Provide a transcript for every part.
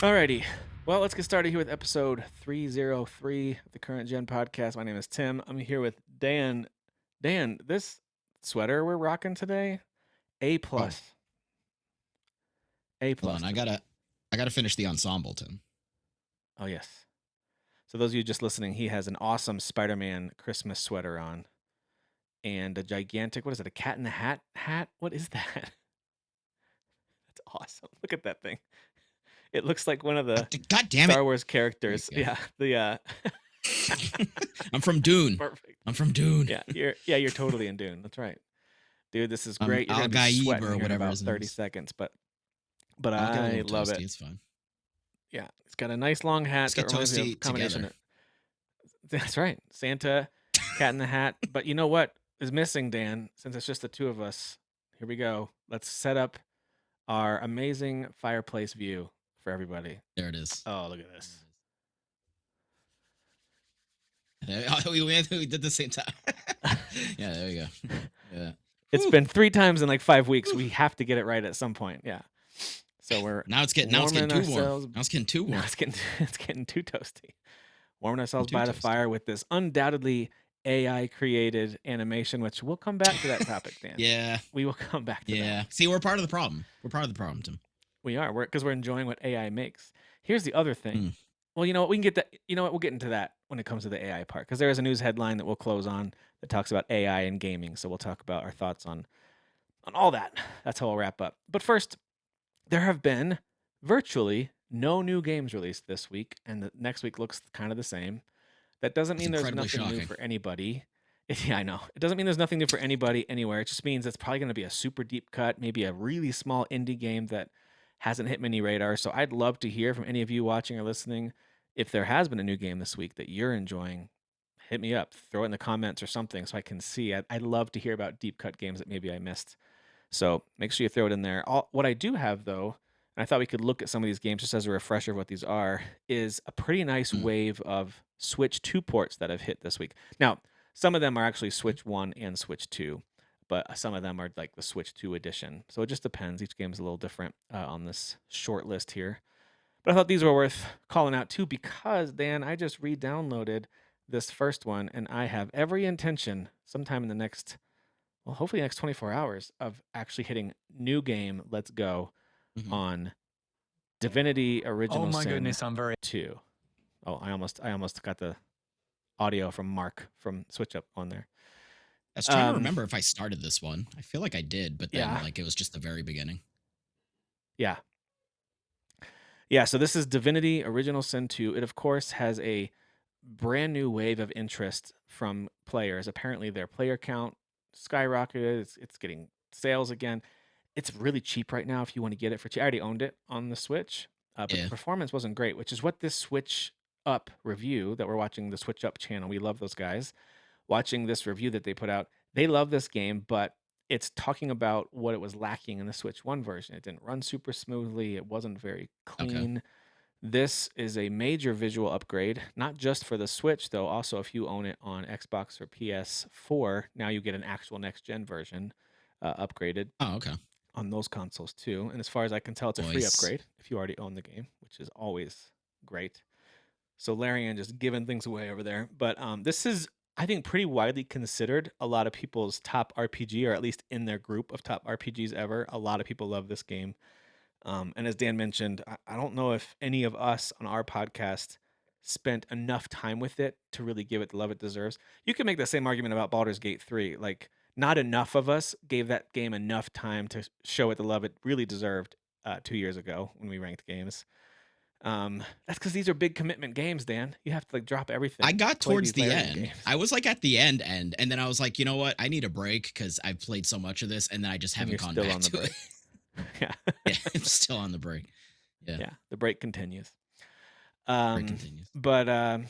Alrighty. Well, let's get started here with episode 303 of the Current Gen podcast. My name is Tim. I'm here with Dan. Dan, this sweater we're rocking today, A Oh, plus. A hold plus on. to I me. gotta finish the ensemble, Tim. Oh yes. So those of you just listening, he has an awesome Spider-Man Christmas sweater on. And a gigantic, what is it, a cat in the hat? What is that? That's awesome. Look at that thing. It looks like one of the God damn it! Star Wars There you characters. go. Yeah. The I'm from Dune. perfect. I'm from Dune. You're totally in Dune. That's right. Dude, this is I'm great. You're Al gonna be Gaib sweating or here in whatever about his name 30 is. seconds, but I'll get a I little love it. toasty. It's fine. Yeah, it's got a nice long hat Let's that get reminds me of a toasty combination together. of that's right, Santa, Cat in the Hat. But you know what is missing, Dan? Since it's just the two of us, here we go. Let's set up our amazing fireplace view for everybody. There it is. Oh, look at this. We did the same time. Yeah, there we go. Yeah. It's Whew. been 3 times in like 5 weeks. We have to get it right at some point. Yeah. So we're Now it's getting warming too warm. ourselves. Now it's getting too Now warm. it's getting too toasty. Warming ourselves Too by the toasty. fire with this undoubtedly AI created animation, which we'll come back to that topic, Dan. Yeah. We will come back to Yeah. that. See, we're part of the problem. We're part of the problem, Tim. We are. Because we're enjoying what AI makes. Here's the other thing. Mm. Well, you know what? We can get that. You know what? We'll get into that when it comes to the AI part. Because there is a news headline that we'll close on that talks about AI and gaming. So we'll talk about our thoughts on all that. That's how we'll wrap up. But first, there have been virtually no new games released this week, and the next week looks kind of the same. That doesn't That's mean there's incredibly nothing new shocking. for anybody. Yeah, I know. It doesn't mean there's nothing new for anybody anywhere. It just means it's probably going to be a super deep cut, maybe a really small indie game that hasn't hit many radars. So I'd love to hear from any of you watching or listening. If there has been a new game this week that you're enjoying, hit me up, throw it in the comments or something so I can see. I'd love to hear about deep cut games that maybe I missed. So make sure you throw it in there. What I do have, though, and I thought we could look at some of these games just as a refresher of what these are, is a pretty nice Mm. wave of Switch 2 ports that have hit this week. Now, some of them are actually Switch 1 and Switch 2, but some of them are like the Switch 2 edition. So it just depends. Each game is a little different on this short list here. But I thought these were worth calling out too because, Dan, I just re-downloaded this first one, and I have every intention sometime in the next, well, hopefully the next 24 hours of actually hitting new game, let's go, Mhm. on Divinity Oh Original my Sin goodness, I'm very 2. Oh, I almost got the audio from Mark from Switch Up on there. I was trying to remember if I started this one. I feel like I did, but then Yeah. like it was just the very beginning. Yeah. Yeah, so this is Divinity Original Sin 2. It, of course, has a brand new wave of interest from players. Apparently, their player count skyrocketed. It's getting sales again. It's really cheap right now if you want to get it for cheap. I already owned it on the Switch, but the Yeah. performance wasn't great, which is what this Switch Up review that we're watching, the Switch Up channel, we love those guys. Watching this review that they put out, they love this game, but it's talking about what it was lacking in the Switch 1 version. It didn't run super smoothly. It wasn't very Okay. clean. This is a major visual upgrade, not just for the Switch, though. Also, if you own it on Xbox or PS4, now you get an actual next-gen version upgraded Oh, okay. on those consoles, too. And as far as I can tell, it's a free Nice. upgrade if you already own the game, which is always great. So Larian just giving things away over there. But this is, I think, pretty widely considered a lot of people's top RPG, or at least in their group of top RPGs ever. A lot of people love this game. And as Dan mentioned, I don't know if any of us on our podcast spent enough time with it to really give it the love it deserves. You can make the same argument about Baldur's Gate 3. Like, not enough of us gave that game enough time to show it the love it really deserved 2 years ago when we ranked games. That's because these are big commitment games, Dan. You have to like drop everything. I got play towards these the Larian end. games. I was like at the end, and then I was like, you know what? I need a break because I've played so much of this, and then I just And haven't you're gone still back on the to break. it. Yeah. Yeah, I'm still on the break. Yeah, Yeah. The break continues. break continues. But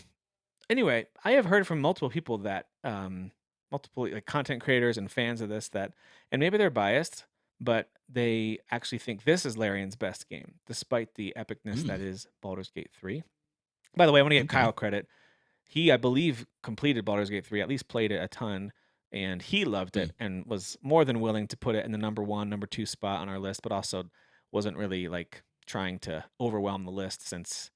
anyway, I have heard from multiple people that multiple like content creators and fans of this that, and maybe they're biased, but they actually think this is Larian's best game, despite the epicness that is Baldur's Gate 3. By the way, I want to give Okay. Kyle credit. He, I believe, completed Baldur's Gate 3, at least played it a ton, and he loved it and was more than willing to put it in the number 1, number 2 spot on our list, but also wasn't really like trying to overwhelm the list since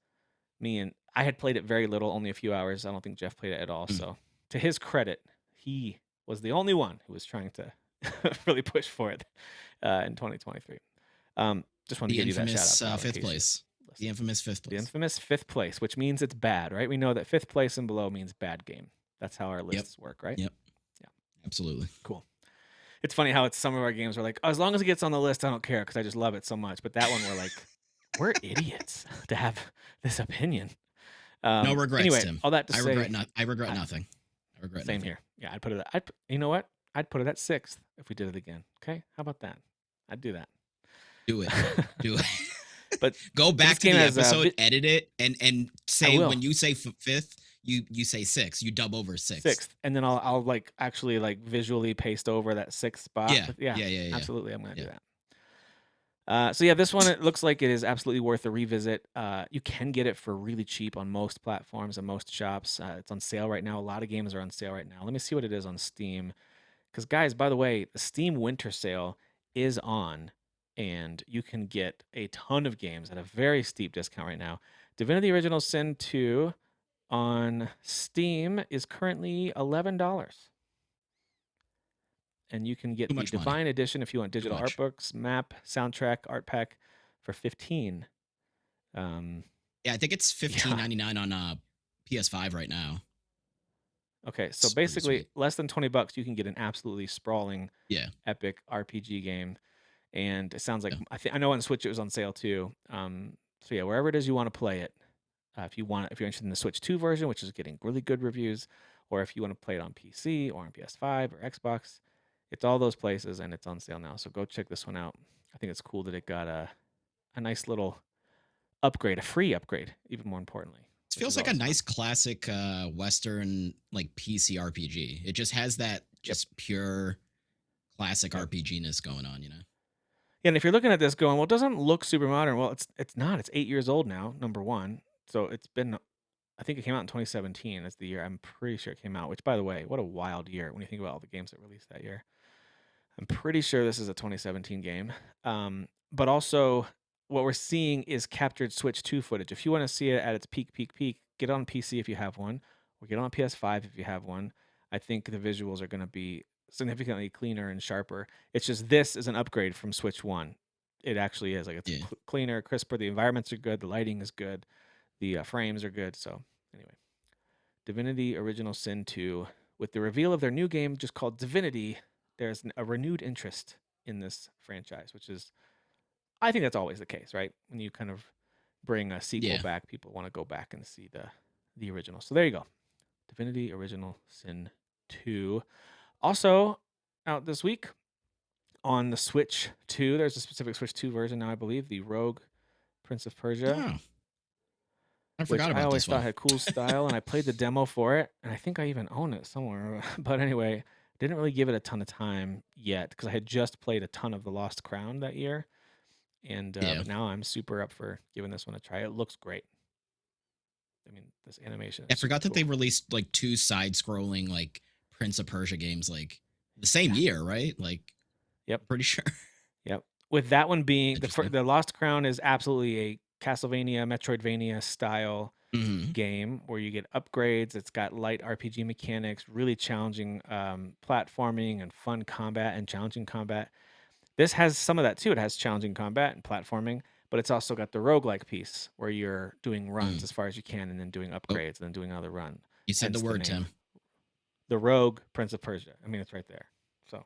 me and I had played it very little, only a few hours. I don't think Jeff played it at all. Mm. So to his credit, he was the only one who was trying to really push for it in 2023. Just wanted to The give you that shout out, infamous Tyler, in fifth case you're place. The listening. infamous fifth The place. infamous fifth place, which means it's bad, right? We know that fifth place and below means bad game. That's how our Yep. lists work, right? Yep. Yeah, Absolutely. cool. It's funny how it's some of our games are like, as long as it gets on the list, I don't care because I just love it so much. But that one, we're like, we're idiots to have this opinion. No regrets, Anyway, Tim. all that to I say, regret not. I regret I, nothing. I regret same nothing. here. Yeah, I'd put it. You know what? I'd put it at sixth if we did it again. Okay, how about that? I'd do that. Do it. Do it. But Go this back to game the has episode, edit it, and I say will when you say fifth, you say six. You dub over sixth. sixth, and then I'll like actually like visually paste over that sixth spot. Yeah. But yeah, Yeah. Yeah. Yeah. absolutely, I'm gonna do Yeah. that. So yeah, this one it looks like it is absolutely worth a revisit. You can get it for really cheap on most platforms and most shops. It's on sale right now. A lot of games are on sale right now. Let me see what it is on Steam. Because guys, by the way, the Steam Winter Sale is on, and you can get a ton of games at a very steep discount right now. Divinity Original Sin 2 on Steam is currently $11. And you can Too get the much money. Divine Edition if you want Too digital art much. books, map, soundtrack, art pack for 15. Um, Yeah, I think it's yeah. 15.99 on PS5 right now. Okay, so It's pretty basically sweet. less than $20, you can get an absolutely sprawling, Yeah. epic RPG game. And it sounds like Yeah. I know on Switch it was on sale too. So yeah, wherever it is you want to play it, if you're interested in the Switch 2 version, which is getting really good reviews, or if you want to play it on PC or on PS5 or Xbox, it's all those places and it's on sale now. So go check this one out. I think it's cool that it got a nice little upgrade, a free upgrade, even more importantly, It which feels is like a always fun. nice classic Western like PC RPG. It just has that Yep. just pure classic Yep. RPG-ness going on, Yeah, and if you're looking at this going, well, it doesn't look super modern. Well, it's not. It's 8 years old now. Number one, so it's been. I think it came out in 2017. Is the year I'm pretty sure it came out. Which, by the way, what a wild year when you think about all the games that released that year. I'm pretty sure this is a 2017 game. But also, what we're seeing is captured Switch 2 footage. If you want to see it at its peak, get it on PC if you have one, or get it on PS5 if you have one. I think the visuals are going to be significantly cleaner and sharper. It's just this is an upgrade from Switch 1. It actually is. Like it's Yeah. cleaner, crisper. The environments are good. The lighting is good. The frames are good. So, anyway, Divinity Original Sin 2. With the reveal of their new game just called Divinity, there's a renewed interest in this franchise, which is, I think that's always the case, right? When you kind of bring a sequel Yeah. back, people want to go back and see the original. So there you go. Divinity Original Sin 2. Also out this week on the Switch 2. There's a specific Switch 2 version now, I believe, the Rogue Prince of Persia, Oh, I which forgot I about always this thought one. had cool style, and I played the demo for it, and I think I even own it somewhere. But anyway, didn't really give it a ton of time yet because I had just played a ton of The Lost Crown that year, and Yeah. but now I'm super up for giving this one a try. It looks great. I mean, this animation I is super forgot that they cool. released like two side-scrolling like Prince of Persia games like the same Yeah. year, right? Like Yep. I'm pretty sure. Yep. With that one being Interesting. the Lost Crown is absolutely a Castlevania, Metroidvania style Hmm. game where you get upgrades. It's got light RPG mechanics, really challenging platforming and fun combat and challenging combat. This has some of that too. It has challenging combat and platforming, but it's also got the roguelike piece where you're doing runs Mm. as far as you can and then doing Oh, upgrades and then doing another run. you said the Hence the word, name. Tim. The Rogue Prince of Persia. I mean, it's right there. So,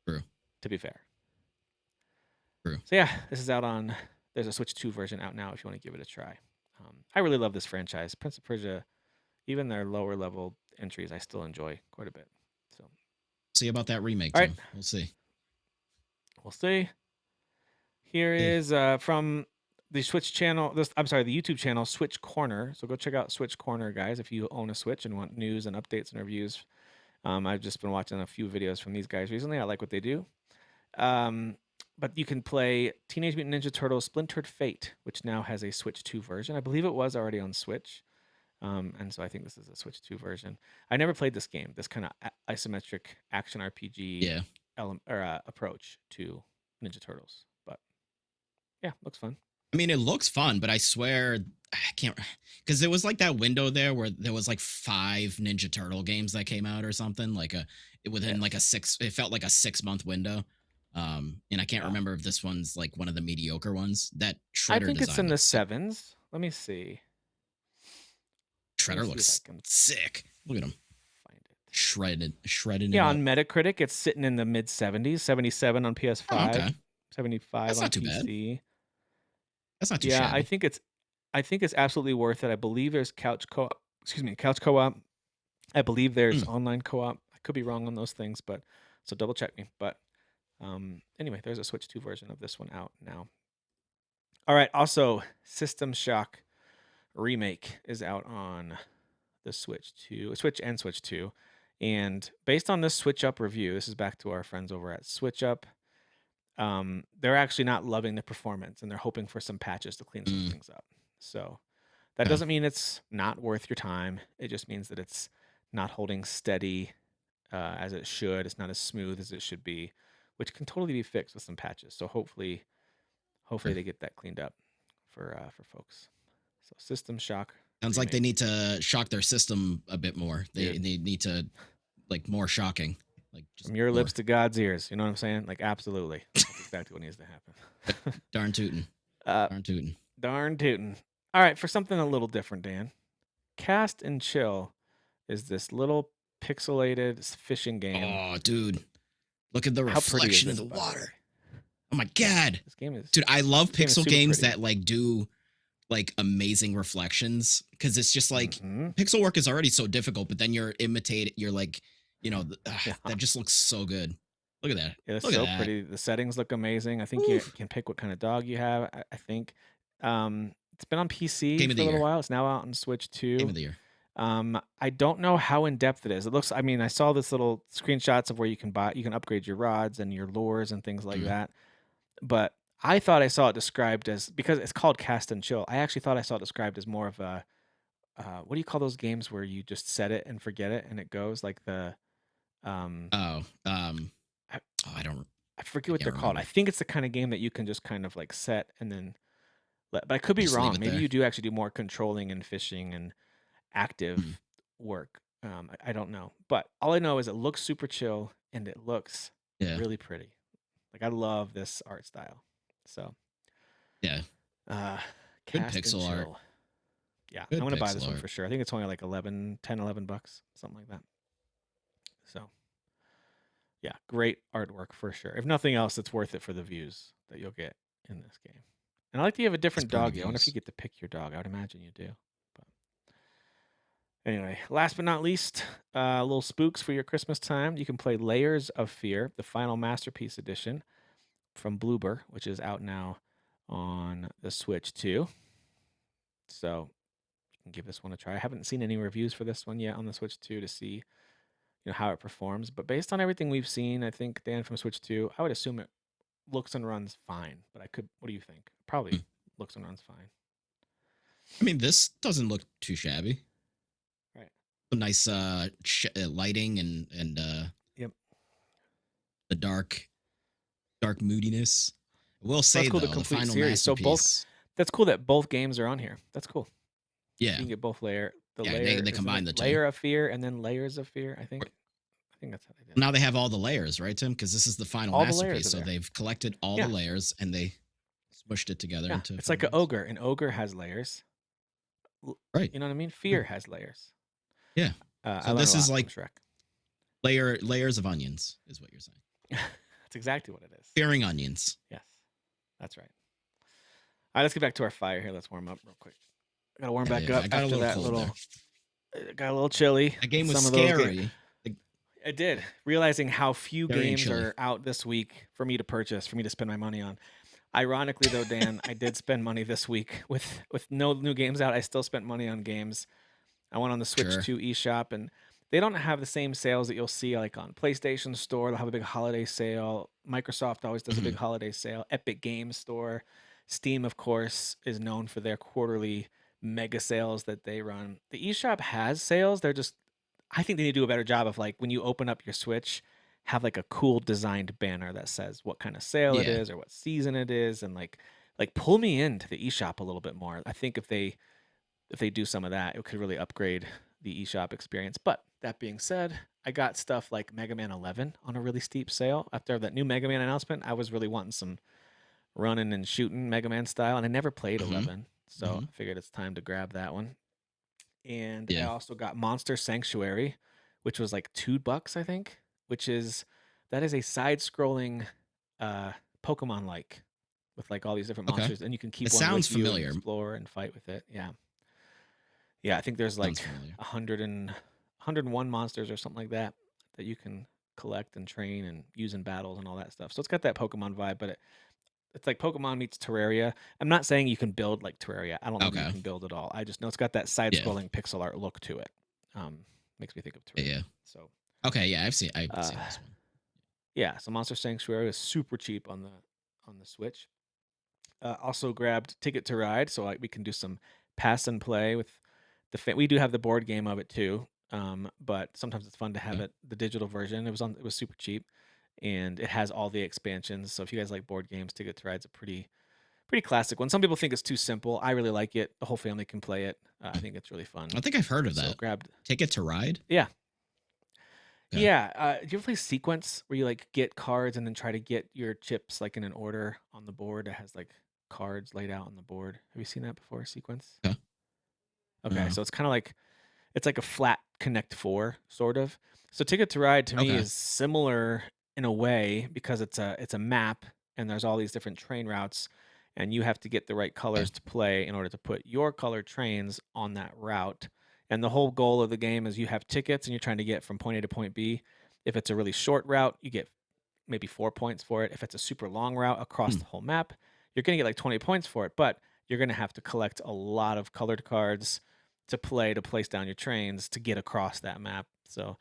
True. to be fair. True. So yeah, this is out on. There's a Switch 2 version out now if you want to give it a try. I really love this franchise. Prince of Persia, even their lower level entries, I still enjoy quite a bit. So, See about that remake, all right, Tim. We'll see. we'll see. Here See. is from the Switch channel. I'm sorry, the YouTube channel Switch Corner. So go check out Switch Corner, guys, if you own a Switch and want news and updates and reviews. I've just been watching a few videos from these guys recently. I like what they do. But you can play Teenage Mutant Ninja Turtles Splintered Fate, which now has a Switch 2 version. I believe it was already on Switch. And so I think this is a Switch 2 version. I never played this game, this kind of isometric action RPG Yeah. approach to Ninja Turtles. But Yeah, looks fun. I mean, it looks fun, but I swear I can't because there was like that window there where there was like 5 Ninja Turtle games that came out or something like a within like a Yes. 6 it felt like a 6 month window. And I can't Yeah. remember if this one's like one of the mediocre ones. That I Shredder think it's in design the looks sick. sevens. Let me see. Let me Shredder see if I looks can sick. Look at him find it. shredding it Yeah, up. on Metacritic, it's sitting in the mid 70s, 77 on Oh, PS5, okay. 75 That's on not too bad. PC. That's not too Yeah, shabby. I think it's absolutely worth it. I believe there's couch co-op, excuse me, couch co-op. I believe there's Mm, online co-op. I could be wrong on those things, but so double check me. But anyway, there's a Switch 2 version of this one out now. All right, also System Shock Remake is out on the Switch 2, Switch and Switch 2. And based on this Switch Up review, this is back to our friends over at Switch Up. They're actually not loving the performance and they're hoping for some patches to clean some mm, things up. So that okay. doesn't mean it's not worth your time. It just means that it's not holding steady as it should. It's not as smooth as it should be, which can totally be fixed with some patches. So hopefully Sure. they get that cleaned up for folks. So System Shock Sounds like they Remake, need to shock their system a bit more. They dude. they need to like more shocking, like just From your lips more. to God's ears. You know what I'm saying? Like absolutely. That's exactly what needs to happen. Darn tootin', uh, darn tootin'. darn tootin'. All right, for something a little different, Dan. Cast and Chill is this little pixelated fishing game. Oh, dude, look at the How pretty is reflection in this, the by the way? water. Oh my Yeah, god, this game is dude, I love this game is pixel super games pretty. that like do like amazing reflections because it's just like Hmm. pixel work is already so difficult, but then you're like, Yeah, that just looks so good. Look at that. it's Look at so that. pretty. The settings look amazing. I think you Oof. can pick what kind of dog you have. I think it's been on PC Game of for the a little year. while. It's now out on Switch Game too. of the year. I don't know how in depth it is. It looks. I mean, I saw this little screenshots of where you can upgrade your rods and your lures and things like Mm. that. But I thought I saw it described as because it's called Cast and Chill. I actually thought I saw it described as more of a what do you call those games where you just set it and forget it and it goes like the um Oh, I, oh, I don't. I forget I what they're can't called. I remember. think it's the kind of game that you can just kind of like set and then but I could be Just leave wrong. it Maybe there. you do actually do more controlling and fishing and Mm. active work. I don't know, but all I know is it looks super chill and it looks Yeah, really pretty. Like I love this art style. So, yeah. uh, Good Cast and pixel art. Chill. Yeah, I'm Good gonna buy pixel this one art. for sure. I think it's only like 11, 10, 11 bucks, something like that. So, yeah, great artwork for sure. If nothing else, it's worth it for the views that you'll get in this game. And I like that you have a It's different burn doggy. I wonder if you views. get to pick your dog. I would imagine you do. But anyway, last but not least, little spooks for your Christmas time. You can play Layers of Fear, the final masterpiece edition from Bloober, which is out now on the Switch too. So you can give this one a try. I haven't seen any reviews for this one yet on the Switch 2 to see how it performs. But based on everything we've seen, I think Dan from Switch 2, I would assume it looks and runs fine. But I could. What do you think? Probably Mm. looks and runs fine. I mean, this doesn't look too shabby. Right. Nice lighting and Yep. the dark moodiness. I will Well, that's say cool. The though, the complete final series. So both. masterpiece. That's cool that both games are on here. That's cool. Yeah, You can get both layer. The yeah. layer They isn't it combine the two. layer of fear and then layers of fear. I Or- think. I think that's how they did it. Now they have all the layers, right, Tim? Because this is the final All the layers masterpiece. are So there. they've collected all the Yeah. layers and they smushed it together Yeah. into a It's like final an masterpiece. ogre. An ogre has layers. Right. You know what I mean? Yeah. Fear has layers. Yeah. I So learned a this is lot from like Shrek. layers of onions, is what you're saying. That's exactly what it is. Fearing onions. Yes, that's right. All right, let's get back to our fire here. Let's warm up real quick. I gotta warm Yeah, back yeah. up I got a after little that cold little. there. Got a little chilly That with game was some of those games. scary. Like, I did realizing how few scary and games chilly. are out this week for me to purchase, for me to spend my money on. Ironically, though, Dan, I did spend money this week with no new games out. I still spent money on games. I went on the Switch Sure. 2 eShop, and they don't have the same sales that you'll see like on PlayStation Store. They'll have a big holiday sale. Microsoft always does a Mhm. big holiday sale. Epic Games Store, Steam, of course, is known for their quarterly mega sales that they run. The eShop has sales. They're just, I think they need to do a better job of like when you open up your Switch, have like a cool designed banner that says what kind of sale it Yeah. is or what season it is, and like like pull me into the eShop a little bit more. I think if they do some of that, it could really upgrade the eShop experience. But that being said, I got stuff like Mega Man 11 on a really steep sale after that new Mega Man announcement. I was really wanting some running and shooting Mega Man style, and I never played Hmm. 11, so Hmm. I figured it's time to grab that one. And I Yeah. also got Monster Sanctuary, which was like $2, I think, which is that is a side-scrolling uh Pokemon like with like all these different Okay. monsters, and you can It keep one sounds with you and familiar. explore and fight with it. Yeah. Yeah, I think there's Sounds like familiar. 101 monsters or something like that that you can collect and train and use in battles and all that stuff. So it's got that Pokemon vibe, but it's like Pokemon meets Terraria. I'm not saying you can build like Terraria. I don't know that you Okay. can build at all. I just know it's got that Yeah. side-scrolling pixel art look to it. Um, makes me think of Yeah. Yeah. Terraria. So, Okay. Yeah. I've uh, seen this one. yeah, so Monster Sanctuary is super cheap on the Switch. Also grabbed Ticket to Ride, so we can do some pass and play with we do have the board game of it too, but sometimes it's fun to have Okay. it the digital version. It was super cheap, and it has all the expansions. So if you guys like board games, Ticket to Ride's a pretty classic one. Some people think it's too simple. I really like it. The whole family can play it. I think it's really fun. I think I've heard of So that. grabbed, Ticket to Ride. yeah, Okay. yeah. Do you ever play Sequence where you like get cards and then try to get your chips like in an order on the board that has like cards laid out on the board? Have you seen that before? Sequence. Okay. Okay, Uh, so it's kind of like it's like a flat Connect Four sort of. So Ticket to Ride to me okay. is similar in a way because it's a map and there's all these different train routes and you have to get the right Okay. colors to play in order to put your colored trains on that route. And the whole goal of the game is you have tickets and you're trying to get from point A to point B. If it's a really short route, you get maybe 4 points for it. If it's a super long route across Hmm. the whole map, you're going to get like 20 points for it, but you're going to have to collect a lot of colored cards to play to place down your trains to get across that map. So,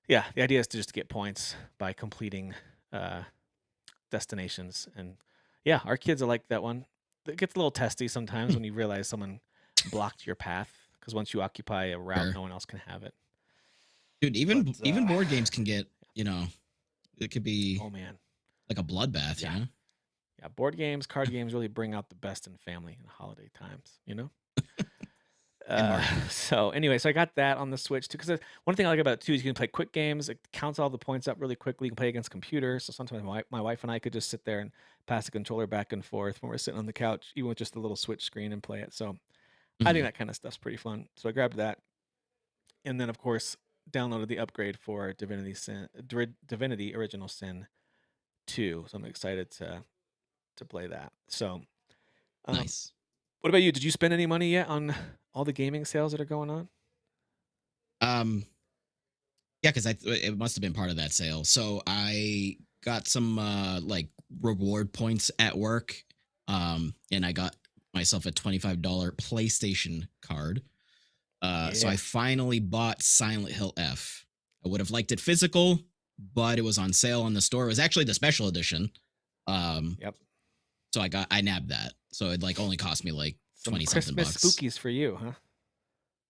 yeah, the idea is to just get points by completing uh, destinations. And yeah, our kids are like that one. It gets a little testy sometimes Hmm. when you realize someone blocked your path because once you occupy a route, Sure. no one else can have it. Dude, But even board games can get, you know, it could be oh man, like a bloodbath, you yeah, know? yeah, board games, card games really bring out the best in family and holiday times. You know. And Marketing. So anyway, so I got that on the Switch too. Because one thing I like about it too is you can play quick games. It counts all the points up really quickly. You can play against computers. So sometimes my wife and I could just sit there and pass the controller back and forth when we're sitting on the couch, even with just a little Switch screen and play it. So I think Mhm. that kind of stuff's pretty fun. So I grabbed that, and then of course downloaded the upgrade for Divinity Original Sin 2. So I'm excited to play that. So um, Nice. what about you? Did you spend any money yet on all the gaming sales that are going on? Um, yeah, because it must have been part of that sale. So I got some like reward points at work. And I got myself a $25 PlayStation card. So I Yeah. finally bought Silent Hill F. I would have liked it physical, but it was on sale in the store. It was actually the special edition. Um, Yep. so I nabbed that. So it like only cost me like Some 20 something Christmas bucks. spookies for you, huh?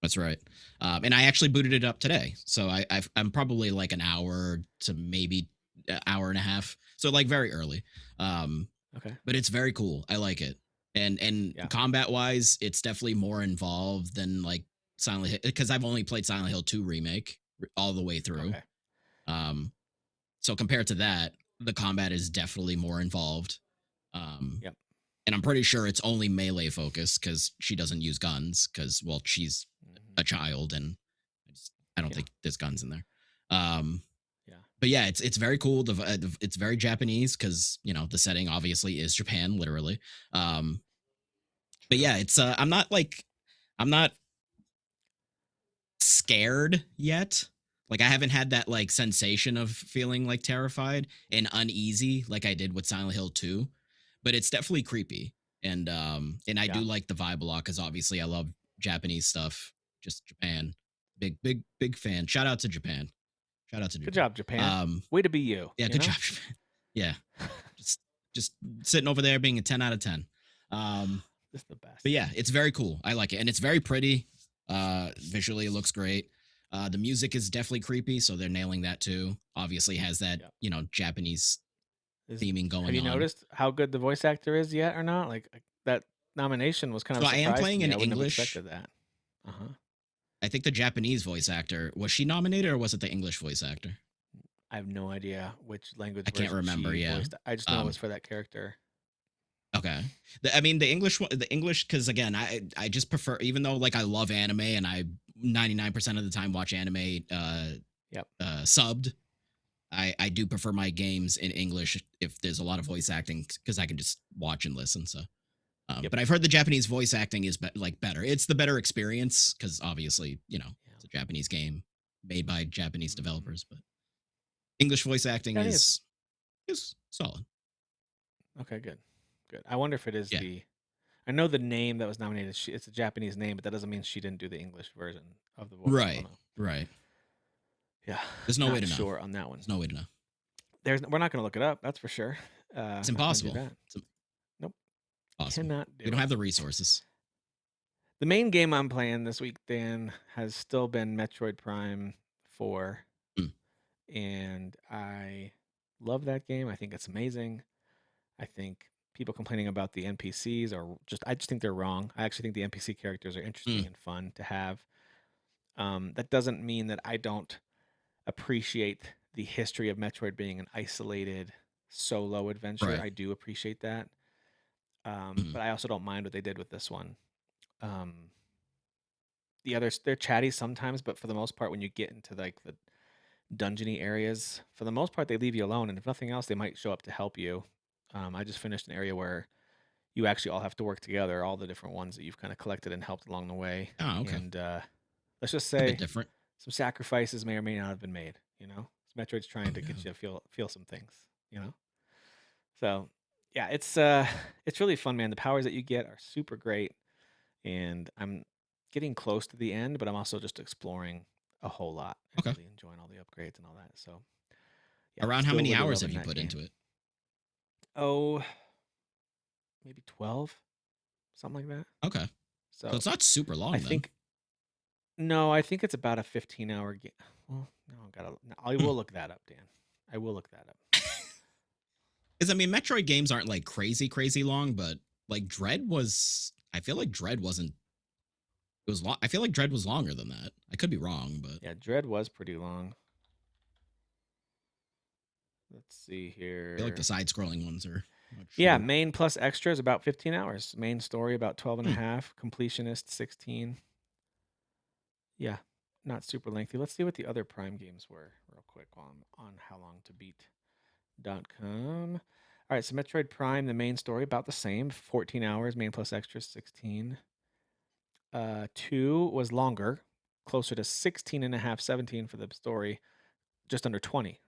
That's right. And I actually booted it up today. So I'm probably like an hour to maybe an hour and a half. So like very early. Um, Okay. but it's very cool. I like it. And Yeah. combat wise, it's definitely more involved than like Silent Hill because I've only played Silent Hill 2 remake all the way through. Okay. Um, so compared to that, the combat is definitely more involved. Um, Yep. and I'm pretty sure it's only melee focused because she doesn't use guns because well she's Mhm. a child and I don't Yeah. think there's guns in there. Um, Yeah. but yeah, it's very cool. It's very Japanese because you know the setting obviously is Japan, literally. Um, but True. yeah, it's I'm not scared yet. Like I haven't had that like sensation of feeling like terrified and uneasy like I did with Silent Hill 2, but it's definitely creepy. And I do Yeah. like the vibe a lot cuz obviously I love Japanese stuff, just Japan. Big fan. Shout out to Japan. Shout out to Good Japan. job, Japan. Um Way to be you, yeah, you good know? job Japan. Yeah. Just just sitting over there being a 10 out of 10. Um Just the but best. yeah, it's very cool. I like it, and it's very pretty. Visually, it looks great. The music is definitely creepy, so they're nailing that too. Obviously, has that Yep. you know Japanese Is theming have going you on. noticed how good the voice actor is yet or not? Like, that nomination was kind of So a I am surprise to playing me. in I wouldn't have English. expected that. Uh-huh. I think the Japanese voice actor was she nominated or was it the English voice actor? I have no idea which language I can't version remember. she Yeah. voiced. I just know it Um. was for that character. Okay. I mean, the English one, the English, because again, I just prefer, even though like I love anime and I 99% of the time watch anime Yep. subbed. I do prefer my games in English if there's a lot of voice acting because I can just watch and listen. So, Yep. but I've heard the Japanese voice acting is like better. It's the better experience because obviously Yeah. it's a Japanese game made by Japanese Mhm. developers, but English voice acting Yeah, it is. is solid. Okay, good. Good. I wonder if it is Yeah. the I know the name that was nominated. It's a Japanese name, but that doesn't mean she didn't do the English version of the voice. I don't Right. know. Right. Yeah, There's no way not to know. sure on that one. There's no way to know. We're not going to look it up. That's for sure. It's Not going to do impossible. that. It's Nope, impossible. cannot We do don't it. have the resources. The main game I'm playing this week, Dan, has still been Metroid Prime 4, Mm, and I love that game. I think it's amazing. I think people complaining about the NPCs I just think they're wrong. I actually think the NPC characters are interesting mm, and fun to have. That doesn't mean that I don't appreciate the history of Metroid being an isolated solo adventure. right. I do appreciate that. Mm, But I also don't mind what they did with this one. Um, the others, they're chatty sometimes, but for the most part, when you get into like the dungeony areas, for the most part, they leave you alone. And if nothing else, they might show up to help you. I just finished an area where you actually all have to work together, all the different ones that you've kind of collected and helped along the way. oh, okay. And let's just A bit say different. some sacrifices may or may not have been made. Metroid's trying Oh to get no. you to feel some things. You know, so yeah, it's really fun, man. The powers that you get are super great, and I'm getting close to the end, but I'm also just exploring a whole lot and Okay. really enjoying all the upgrades and all that. So yeah, Around how still many really hours have loving you that put game. into it? Oh, maybe 12, something like that. Okay. So So it's not super I long then. think no, I think it's about a 15-hour game. Well, no, I Hmm. will look that up, Dan. I will look that up. Because I mean, Metroid games aren't like crazy, crazy long, but like Dread was. I feel like Dread wasn't. It was long. I feel like Dread was longer than that. I could be wrong, but Yeah, Dread was pretty long. Let's see I feel like the here. side-scrolling ones are much Yeah, shorter. main plus extra is about 15 hours. Main story about 12 and a Hmm. half. Completionist 16. Yeah, not super lengthy. Let's see what the other Prime games were real quick while I'm on howlongtobeat.com. All right, so Metroid Prime, the main story, about the same, 14 hours. Main plus extra 16. 2 was longer, closer to 16 and a half, 17 for the story, just under 20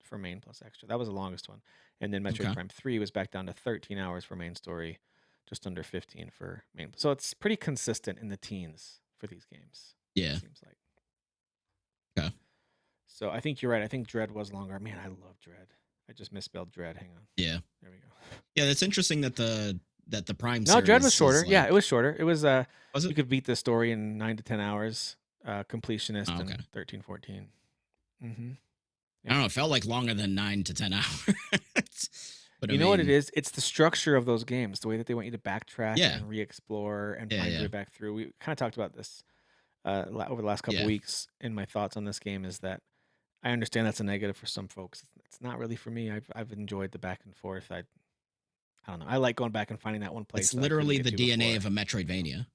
for main plus extra. That was the longest one. And then Metroid Okay. Prime 3 was back down to 13 hours for main story, just under 15 for main. So it's pretty consistent in the teens for these games, it Yeah. seems like. Okay. So I think you're right. I think Dread was longer. Man, I love Dread. I just misspelled Dread. Hang on. Yeah. There we go. Yeah. That's interesting that the Prime No, Dread was series is shorter. Yeah, it like. was shorter. It was Was you it? could beat the story in 9 to 10 hours. Completionist Oh, okay. in 13, 14. Mm-hmm. I Yep. don't know. It felt like longer than 9 to 10 hours. But I You know what it mean, is? It's the structure of those games, the way that they want you to backtrack yeah. and re-explore and Yeah. find your Yeah. way back through. We kind of talked about this over the last couple Yeah. weeks. In my thoughts on this game is that I understand that's a negative for some folks. It's not really for me. I've enjoyed the back and forth. I don't know. I like going back and finding that one place It's that I couldn't literally get the to DNA before. of a Metroidvania.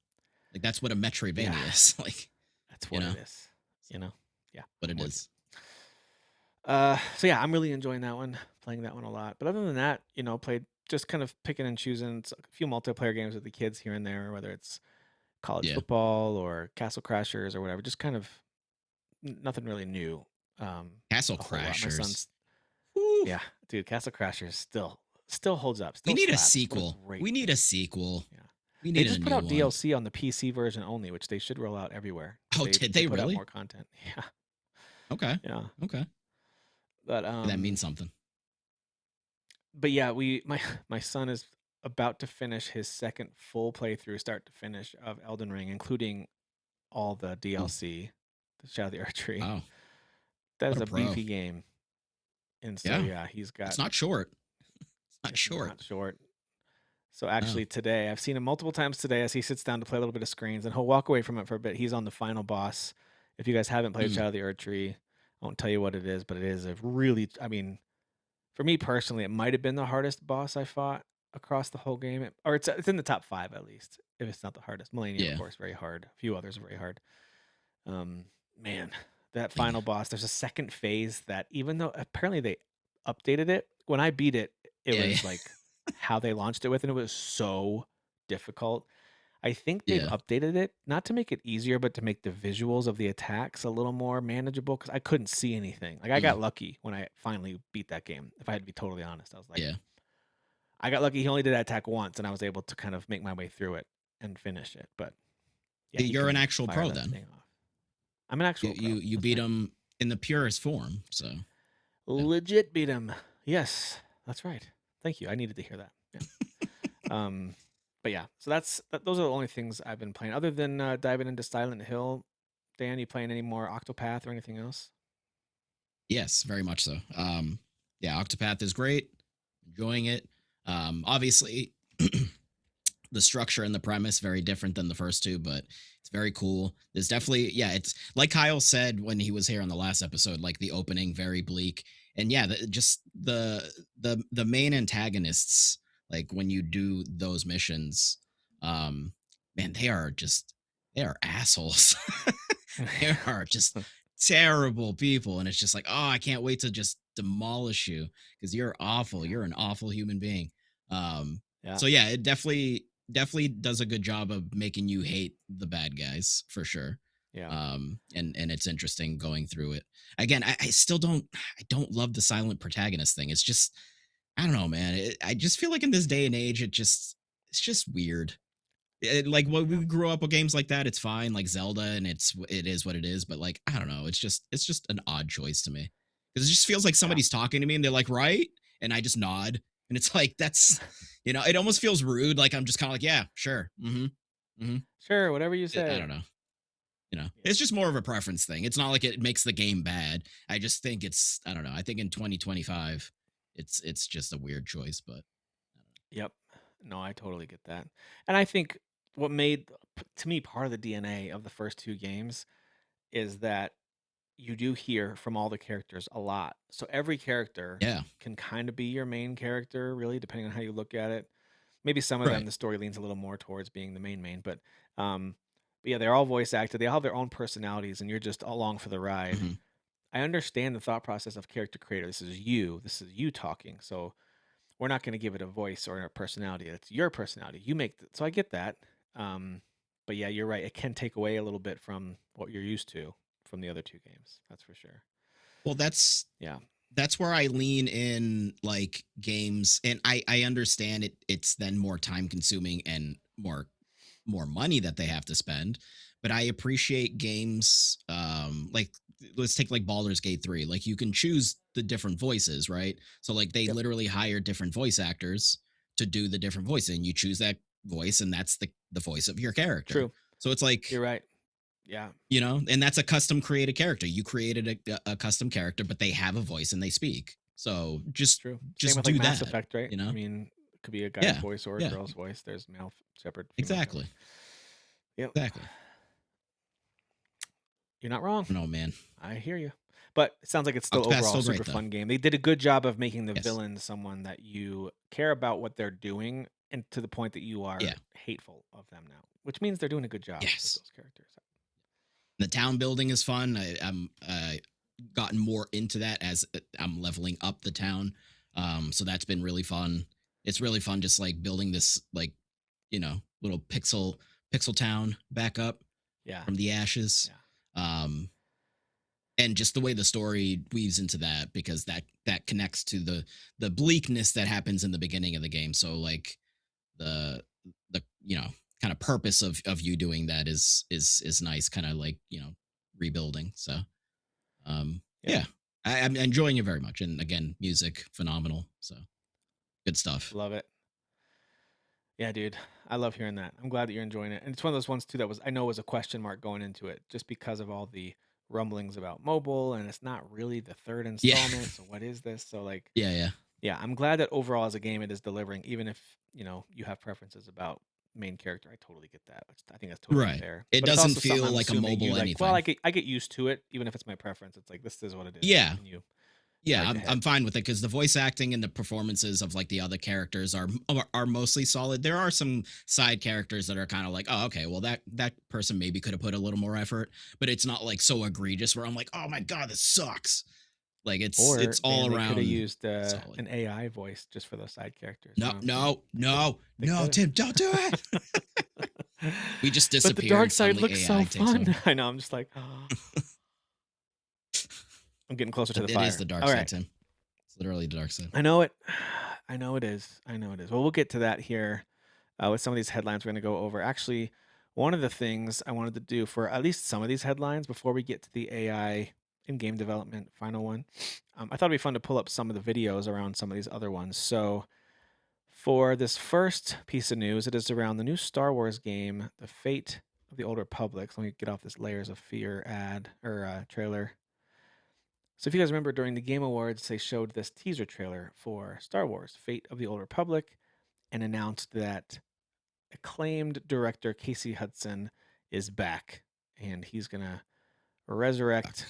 Like that's what a Yeah, Metroidvania is. Like, that's you what know, it is. You know. Yeah, what I'm it with you. is. So yeah, I'm really enjoying that one, playing that one a lot. But other than that, played just kind of picking and choosing a few multiplayer games with the kids here and there, whether it's college Yeah. football or Castle Crashers or whatever. Just kind of nothing really new. Um, Castle a whole lot. My Crashers. son's Whew. yeah, dude. Castle Crashers still holds up. We Still need a slaps. What a sequel. great We need a game. sequel. Yeah. We They need a just put new out one. DLC on the PC version only, which they should roll out everywhere because Oh, they did they they put out really? more content. Yeah, Okay. yeah. Okay. But That means something. yeah, my son is about to finish his second full playthrough, start to finish, of Elden Ring, including all the Ooh. DLC, the Shadow of the Earth Tree. Wow. That What is a a pro. beefy game, and so Yeah. yeah, he's It's got not short. Not It's short. not short. So Oh. actually today, I've seen him multiple times today as he sits down to play a little bit of screens, and he'll walk away from it for a bit. He's on the final boss. If you guys haven't played Mm, Shadow of the Erd Tree, I won't tell you what it is, but it is a really, I mean, for me personally, it might have been the hardest boss I fought across the whole game, or it's in the top 5 at least, if it's not the hardest. Millennia, of yeah. course, very hard. A few others are very hard. Um, man, that final Mania. boss, there's a second phase that even though apparently they updated it, when I beat it, it Yeah, was yeah. like how they launched it with, and it was so difficult. I think they've Yeah. updated it, not to make it easier, but to make the visuals of the attacks a little more manageable because I couldn't see anything. Like, I Mm, got lucky when I finally beat that game, if I had to be totally honest. I was like, yeah. I got lucky he only did that attack once, and I was able to kind of make my way through it and finish it, but yeah, he You're an can actual fire pro that then. thing off. I'm an You actual pro. you you That's beat right. him in the purest form. So yeah. Legit beat him. Yes, that's right. Thank you. I needed to hear that. Yeah. Um, but yeah, so those are the only things I've been playing. Other than diving into Silent Hill, Dan, you playing any more Octopath or anything else? Yes, very much so. Yeah, Octopath is great. Enjoying it. Obviously, the structure and the premise very different than the first two, but it's very cool. There's definitely, yeah, it's like Kyle said when he was here on the last episode, like the opening very bleak, and yeah, just the main antagonists, like when you do those missions, um, man, they are assholes. They are just terrible people, and it's just like, oh, I can't wait to just demolish you because you're awful. Yeah. You're an awful human being. Um, Yeah. so yeah, it definitely does a good job of making you hate the bad guys for sure. Yeah. And it's interesting going through it. Again, I still don't love the silent protagonist thing. It's just I don't know, man. I just feel like in this day and age, it's just weird. Like when Yeah. we grew up with games like that, it's fine, like Zelda, and it is what it is. But like I don't know, it's just an odd choice to me because it just feels like Yeah. somebody's talking to me and they're like, right, and I just nod, and it's like that's it almost feels rude. Like I'm just kind of like, yeah, sure, mm-hmm. Sure, whatever you I say. don't know. Yeah. It's just more of a preference thing. It's not like it makes the game bad. I just think it's I don't know. I think in 2025, it's just a weird choice, but Yep. No, I totally get that. And I think what made to me part of the DNA of the first two games is that you do hear from all the characters a lot. So every character yeah, can kind of be your main character, really, depending on how you look at it. Maybe some of them right. the story leans a little more towards being the main, um, but yeah, they're all voice acted. They all have their own personalities, and you're just along for the ride. Hmm. I understand the thought process of character creator. This is you. This is you talking. So we're not going to give it a voice or a personality. It's your personality. You make so I get that. Um, but yeah, you're right. It can take away a little bit from what you're used to from the other two games. That's for sure. Well, Yeah. that's where I lean in like games and I understand it's then more time consuming and more money that they have to spend, but I appreciate games like let's take like Baldur's Gate 3. Like you can choose the different voices, right? So like they Yep. literally hire different voice actors to do the different voices and you choose that voice and that's the voice of your character. True. So it's like You're right. Yeah. and that's a custom created character. You created a custom character, but they have a voice and they speak. So True. Same just with like do Mass that, Effect, right? you I know? mean, it could be a guy's Yeah. voice or a Yeah. girl's voice. There's male Shepherd, female Shepherd. Exactly. Yep. Exactly. You're not wrong. No, man. I hear you. But it sounds like it's still Octopath's overall a still super great though. fun game. They did a good job of making the Yes. villain someone that you care about what they're doing and to the point that you Yeah. are hateful of them now, which means they're doing a good job with Yes. those characters. The town building is fun. I'm gotten more into that as I'm leveling up the town. So that's been really fun. It's really fun just like building this like, little pixel town back up Yeah. from the ashes. Yeah. Um and just the way the story weaves into that because that connects to the bleakness that happens in the beginning of the game. So like the the kind of purpose of you doing that is nice, kind of like rebuilding. So Yep. yeah, I'm enjoying it very much, and again, music phenomenal. So good stuff. Love it. Yeah, dude. I love hearing that. I'm glad that you're enjoying it. And it's one of those ones too that was I know was a question mark going into it just because of all the rumblings about mobile and it's not really the third Yeah, installment. So what is this? So like yeah, yeah. Yeah, I'm glad that overall as a game it is delivering, even if, you have preferences about main character. I totally get that. I think that's totally Right. fair. It But it's doesn't also something feel I'm like a assuming you mobile like, well, anything. I get used to it, even if it's my preference. It's like this is what it is, Yeah. and you Yeah, like I'm ahead. fine with it because the voice acting and the performances of like the other characters are mostly solid. There are some side characters that are kind of like, oh, okay, well that person maybe could have put a little more effort, but it's not like so egregious where I'm like, oh my god, this sucks. Like Or it's all Dan, they could have around used solid. an AI voice just for those side characters. No, no, They could have. no, They no, could Tim, don't do it. have. We just But the disappear dark and side suddenly looks so AI takes over. fun. I know. I'm just like, I'm getting closer to the It is fire. the dark All side, right. Tim. It's literally the dark side. I know it. I know it is. I know it is. Well, we'll get to that here with some of these headlines we're going to go over. Actually, one of the things I wanted to do for at least some of these headlines before we get to the AI in game development final one, I thought it'd be fun to pull up some of the videos around some of these other ones. So, for this first piece of news, it is around the new Star Wars game, The Fate of the Old Republic. So let me get off this Layers of Fear ad or trailer. So if you guys remember during the Game Awards, they showed this teaser trailer for Star Wars: Fate of the Old Republic and announced that acclaimed director Casey Hudson is back and he's going to Fuck. resurrect,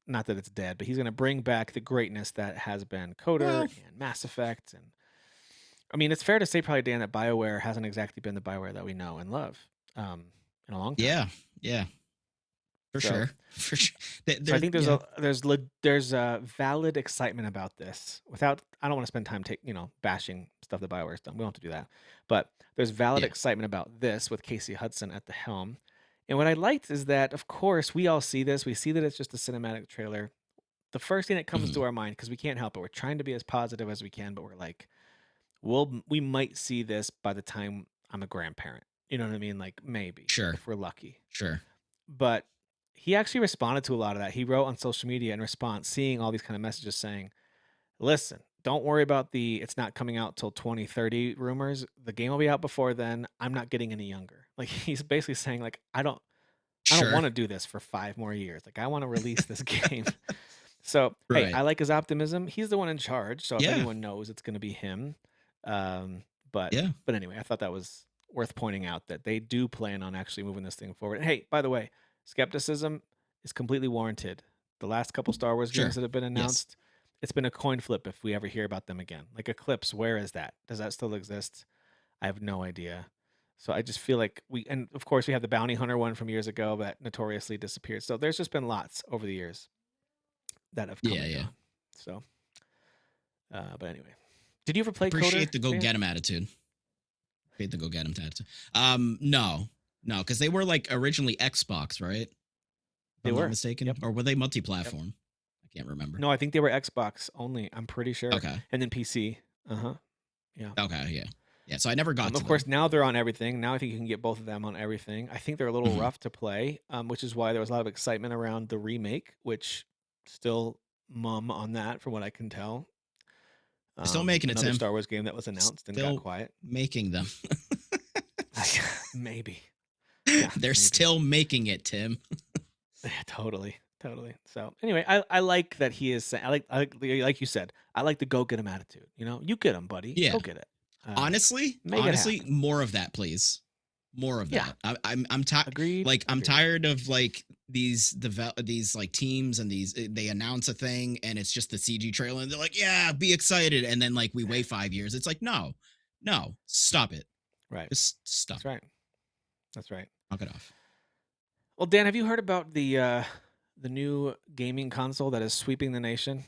not that it's dead, but he's going to bring back the greatness that has been Coder Well, and Mass Effect. And I mean, it's fair to say probably, Dan, that BioWare hasn't exactly been the BioWare that we know and love um, in a long time. yeah, yeah, for So sure, for sure. So I think there's Yeah. a valid excitement about this. Without, I don't want to spend time bashing stuff that Bioware's done. We don't have to do that, but there's valid Yeah. excitement about this with Casey Hudson at the helm. And what I liked is that, of course, we all see this. We see that it's just a cinematic trailer. The first thing that comes to Mhm. our mind, because we can't help it, we're trying to be as positive as we can, but we're like, we might see this by the time I'm a grandparent. You know what I mean? Like maybe Sure, if we're lucky. sure. But he actually responded to a lot of that. He wrote on social media in response, seeing all these kind of messages saying, "Listen, don't worry about the it's not coming out till 2030 rumors. The game will be out before then. I'm not getting any younger." Like he's basically saying like I don't Sure. want to do this for 5 more years. Like I want to release this game. So, hey, Right. I like his optimism. He's the one in charge, so if Yeah. anyone knows, it's going to be him. Um, but Yeah. but anyway, I thought that was worth pointing out that they do plan on actually moving this thing forward. And hey, by the way, skepticism is completely warranted. The last couple Star Wars games Sure. that have been Yes. announced, it's been a coin flip if we ever hear about them again. Like Eclipse, where is that? Does that still exist? I have no idea. So I just feel like and of course we have the bounty hunter one from years ago that notoriously disappeared. So there's just been lots over the years that have come Yeah. and Yeah. gone. So, but anyway, did you ever play Coder, Appreciate the go Dan? get 'em attitude. Appreciate the go get 'em attitude. No, no, because they were like originally Xbox, right? If They I'm not were. mistaken, Yep. or were they Yep. multi-platform? I can't remember. No, I think they were Xbox only. I'm pretty sure, Okay. and then PC. Uh huh. Yeah. Okay. Yeah. Yeah. So I never got Of to course, them. now they're on everything. Now I think you can get both of them on everything. I think they're a little Mhm. rough to play, which is why there was a lot of excitement around the remake, which still mum on that, from what I can tell. Still making it, Another Tim. Star Wars game that was announced and got Still quiet. making them. Maybe. Yeah, They're maybe. still making it, Tim. Yeah, totally, totally. So anyway, I like that he is. Like you said, I like the go get him attitude. You get him, buddy. Yeah. Go get it. Honestly, Make it honestly, happen. more of that, please. More of Yeah. that. I'm tired. Agreed. Like I'm Agreed. tired of like these like teams and they announce a thing and it's just the CG trailer and they're like, yeah, be excited, and then like we wait 5 years. It's like no, no, stop it. Right. Just stop That's it. right. That's right. Knock it off. Well, Dan, have you heard about the new gaming console that is sweeping the nation?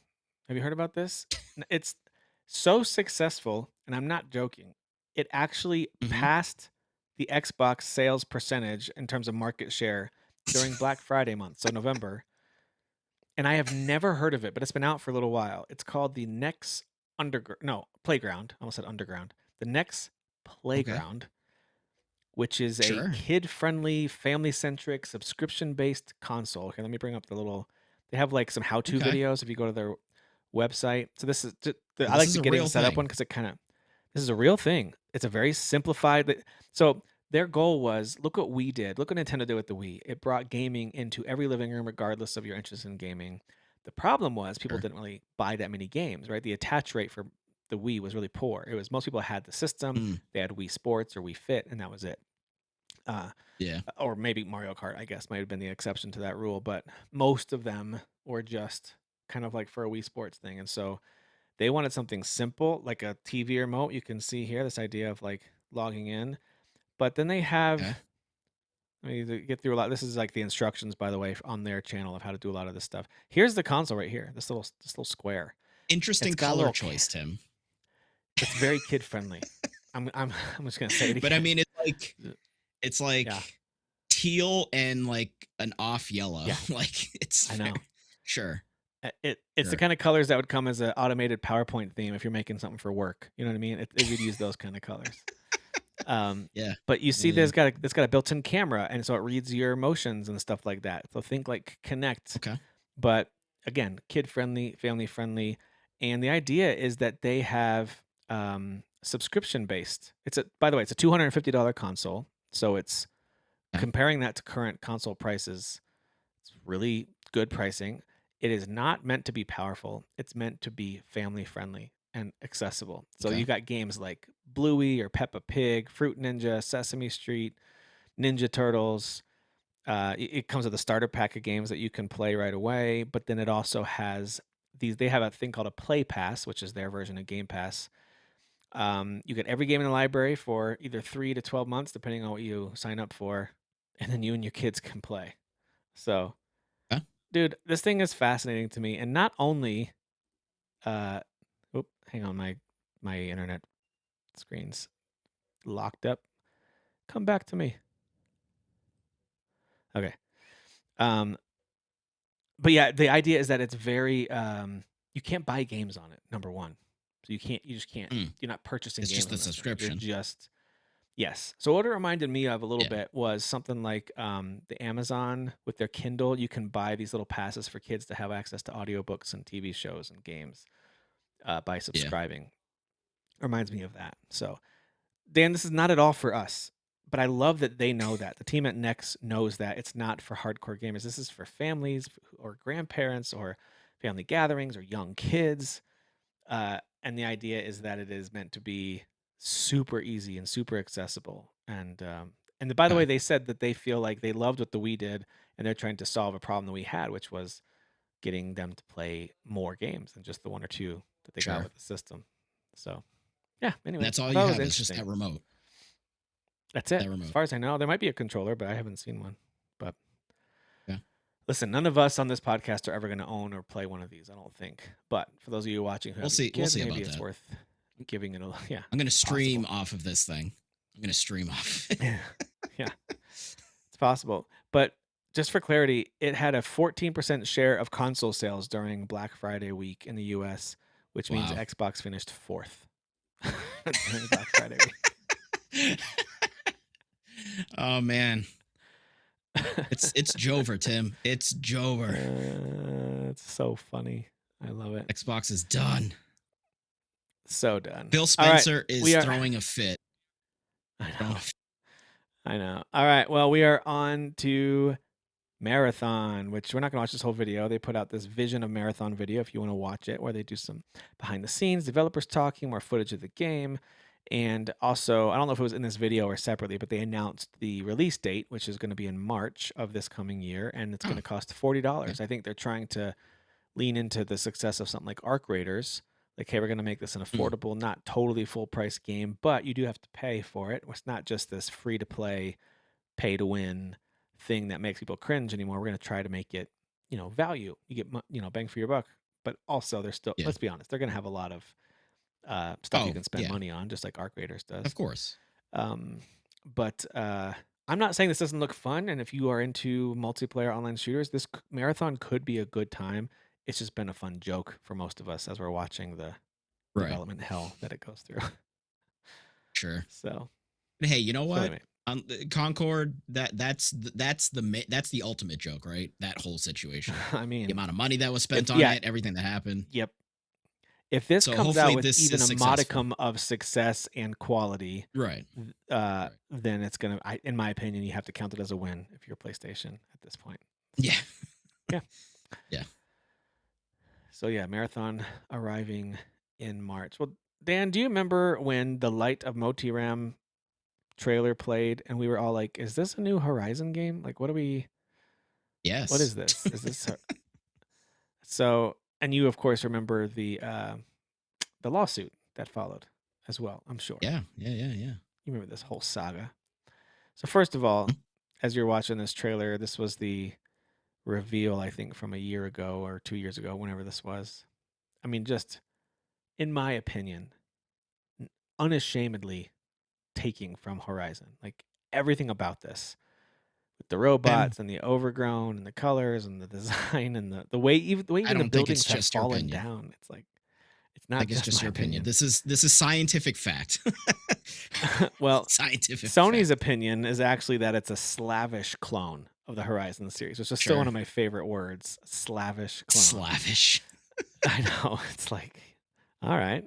Have you heard about this? It's so successful, and I'm not joking. It actually Hmm. passed the Xbox sales percentage in terms of market share during Black Friday month, so November. And I have never heard of it, but it's been out for a little while. It's called the Nex Underground. No, Playground. I almost said Underground. The Nex Okay. Playground, which is a Sure. kid-friendly, family-centric, subscription-based console. Okay, let me bring up the little. They have like some how-to Okay. videos if you go to their website. So this is So I this like is the a getting real set up thing. one because this is a real thing. It's a very simplified. So their goal was, look what we did. Look what Nintendo did with the Wii. It brought gaming into every living room, regardless of your interest in gaming. The problem was people Sure. didn't really buy that many games, right? The attach rate for the Wii was really poor. It was most people had the system, Mm, they had Wii Sports or Wii Fit, and that was it. Uh, yeah. or maybe Mario Kart, I guess, might have been the exception to that rule, but most of them were just kind of like for a Wii Sports thing. And so they wanted something simple, like a TV remote. You can see here this idea of like logging in, but then they have, Okay. I mean, to get through a lot. This is like the instructions, by the way, on their channel of how to do a lot of this stuff. Here's the console right here. This little square. It's Interesting got a color little. choice, Tim. It's very kid friendly. I'm just gonna say it But I again. mean, it's Yeah, like teal and like an off yellow. yeah, Like it's I know. sure, It's the sure. kind of colors that would come as an automated PowerPoint theme if you're making something for work. You know what I mean? It would use those kind of colors. Um, Yeah. but you see, Yeah. it's got a built-in camera, and so it reads your emotions and stuff like that. So think like Connect, Okay. but again, kid friendly, family friendly, and the idea is that they have subscription based. By the way, it's a $250 console, so it's Okay. comparing that to current console prices. It's really good pricing. It is not meant to be powerful. It's meant to be family friendly and accessible. So Okay. you got games like Bluey or Peppa Pig, Fruit Ninja, Sesame Street, Ninja Turtles. It comes with a starter pack of games that you can play right away, but then it also has these. They have a thing called a Play Pass, which is their version of Game Pass. You get every game in the library for either 3 to 12 months, depending on what you sign up for, and then you and your kids can play. So Okay. dude, this thing is fascinating to me, and not only, uh, oop, hang on, my internet screen's locked up. Come back to me. Okay. Um, but yeah, the idea is that it's very you can't buy games on it. Number one, so you just can't. Mm. You're not purchasing It's just games the on this thing. You're subscription. just yes. So what it reminded me of a little Yeah. bit was something like the Amazon with their Kindle. You can buy these little passes for kids to have access to audiobooks and TV shows and games by Yeah. subscribing. Reminds me of that. So, Dan, this is not at all for us, but I love that they know that. The team at Next knows that it's not for hardcore gamers. This is for families or grandparents or family gatherings or young kids. And the idea is that it is meant to be super easy and super accessible. And by the way, Okay. they said that they feel like they loved what the Wii did, and they're trying to solve a problem that we had, which was getting them to play more games than just the one or two that they got Sure. with the system. So yeah, And anyway, that's I all thought you it was have is just interesting. that remote. That's it. That As remote. far as I know, there might be a controller, but I haven't seen one. But Yeah. listen, none of us on this podcast are ever going to own or play one of these, I don't think. But for those of you watching who We'll have young see. We'll kids, see maybe about it's that. worth giving it a yeah, I'm gonna it's stream possible. off of this thing. I'm gonna stream off. Yeah, it's possible. But just for clarity, it had a 14% share of console sales during Black Friday week in the US, which means Wow. Xbox finished fourth during Black Friday week. Oh man. It's Jover, Tim. It's Jover. It's so funny. I love it. Xbox is done. So done. Phil All right, Spencer is we are. throwing a fit. I Throwing a know. fit. I know. All right. Well, we are on to Marathon, which we're not going to watch this whole video. They put out this vision of Marathon video if you want to watch it, where they do some behind the scenes, developers talking, more footage of the game. And also, I don't know if it was in this video or separately, but they announced the release date, which is going to be in March of this coming year, and it's going Oh, to cost $40. okay. I think they're trying to lean into the success of something like Arc Raiders. Like, hey, we're going to make this an Mm, affordable, not totally full price game, but you do have to pay for it. It's not just this free to play, pay to win thing that makes people cringe anymore. We're going to try to make it, value. You get, bang for your buck. But also, they're still, yeah. let's be honest, they're going to have a lot of stuff you Oh, can spend yeah. money on, just like Arc Raiders does. Of course. Um, but I'm not saying this doesn't look fun. And if you are into multiplayer online shooters, this marathon could be a good time. It's just been a fun joke for most of us as we're watching the Right. development hell that it goes through. Sure. so, But hey, you know so what? anyway, Concord. That's the ultimate joke, right? That whole situation. I The mean, amount of money that was if spent on yeah, it, everything that happened. yep. If this So comes out hopefully with this even is a successful. modicum of success and quality, Right. Right. then it's gonna, in my opinion, you have to count it as a win if you're PlayStation at this point. So Yeah. yeah. Yeah. So yeah, Marathon arriving in March. Well, Dan, do you remember when the Light of Motiram trailer played and we were all like, "Is this a new Horizon game? Like, what are we? What Yes. is this? Is this?" So, and you of course remember the lawsuit that followed as well. I'm sure Yeah. Yeah. Yeah. Yeah. you remember this whole saga. So first of all, as you're watching this trailer, this was the reveal, I think, from a year ago or 2 years ago, whenever this was. I mean, just in my opinion, unashamedly taking from Horizon. Like everything about this, with the And robots and the overgrown and the colors and the design and the way I even the don't think it's buildings have just your fallen opinion. down. It's like it's I not think it's just just my your opinion. opinion. This is scientific fact. Well, Scientific Sony's fact. opinion is actually that it's a slavish clone of the Horizon series, which is still one Sure. of my favorite words, slavish clone. Slavish. I know. It's like, all right.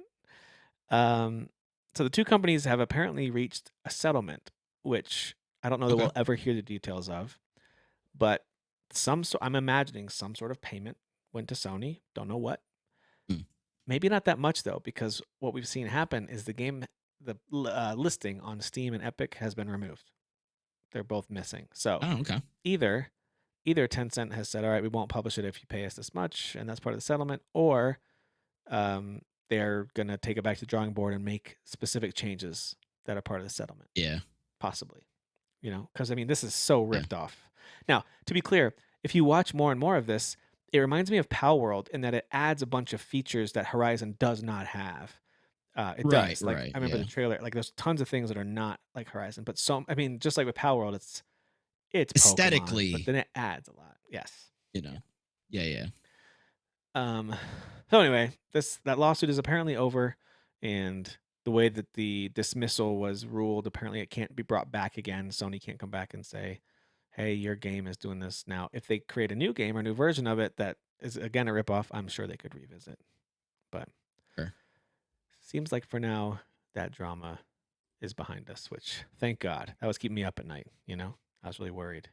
Um, so the two companies have apparently reached a settlement, which I don't know that Okay. we'll ever hear the details of, but I'm imagining some sort of payment went to Sony. Don't know what. Hmm. Maybe not that much though, because what we've seen happen is listing on Steam and Epic has been removed. They're both missing. So Oh, okay. either Tencent has said, all right, we won't publish it if you pay us this much, and that's part of the settlement, or they're gonna take it back to the drawing board and make specific changes that are part of the settlement, Yeah. possibly. Because I mean, this is so Yeah. ripped off. Now, to be clear, if you watch more and more of this, it reminds me of Pal World in that it adds a bunch of features that Horizon does not have. It Right. does. Like Right. I remember the Yeah. trailer. Like there's tons of things that are not like Horizon, but I mean, just like with Pal World, it's Pokemon, but Aesthetically, then it adds a lot. Yes. you know. Yeah. Yeah. Yeah. Um, so anyway, that lawsuit is apparently over, and the way that the dismissal was ruled, apparently it can't be brought back again. Sony can't come back and say, "Hey, your game is doing this now." If they create a new game or a new version of it that is again a ripoff, I'm sure they could revisit. But Sure. seems like for now that drama is behind us, which thank God. That was keeping me up at night. I was really worried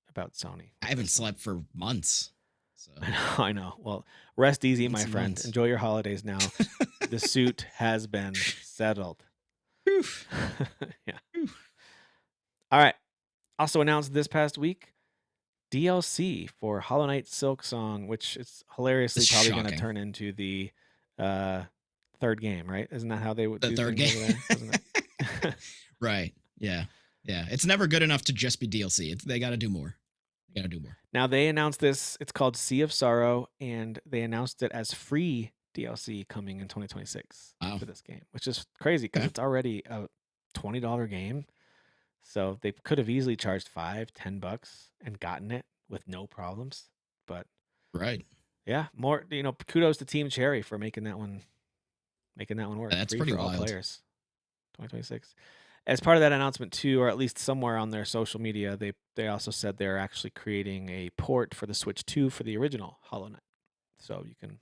about Sony I with haven't this one. slept for months. So I know, I know. Well, rest easy, months my and friend. months. Enjoy your holidays now. The suit has been settled. Whew. Yeah. Whew. All right. Also announced this past week DLC for Hollow Knight Silk Song, which is hilariously It's probably going to shocking. turn into the uh, third game, right? Isn't that how they would The do third things game. over there? Wasn't it? Right. Yeah. Yeah. It's never good enough to just be DLC. They got to do more. They got to do more. Now they announced this. It's called Sea of Sorrow, and they announced it as free DLC coming in 2026 Wow. for this game, which is crazy because Okay. it's already a $20 game. So they could have easily charged $5, $10 and gotten it with no problems. But Right. yeah, more kudos to Team Cherry for making that one work. That's Free pretty for all wild. players. 2026. As part of that announcement too, or at least somewhere on their social media, they also said they're actually creating a port for the Switch 2 for the original Hollow Knight. So you can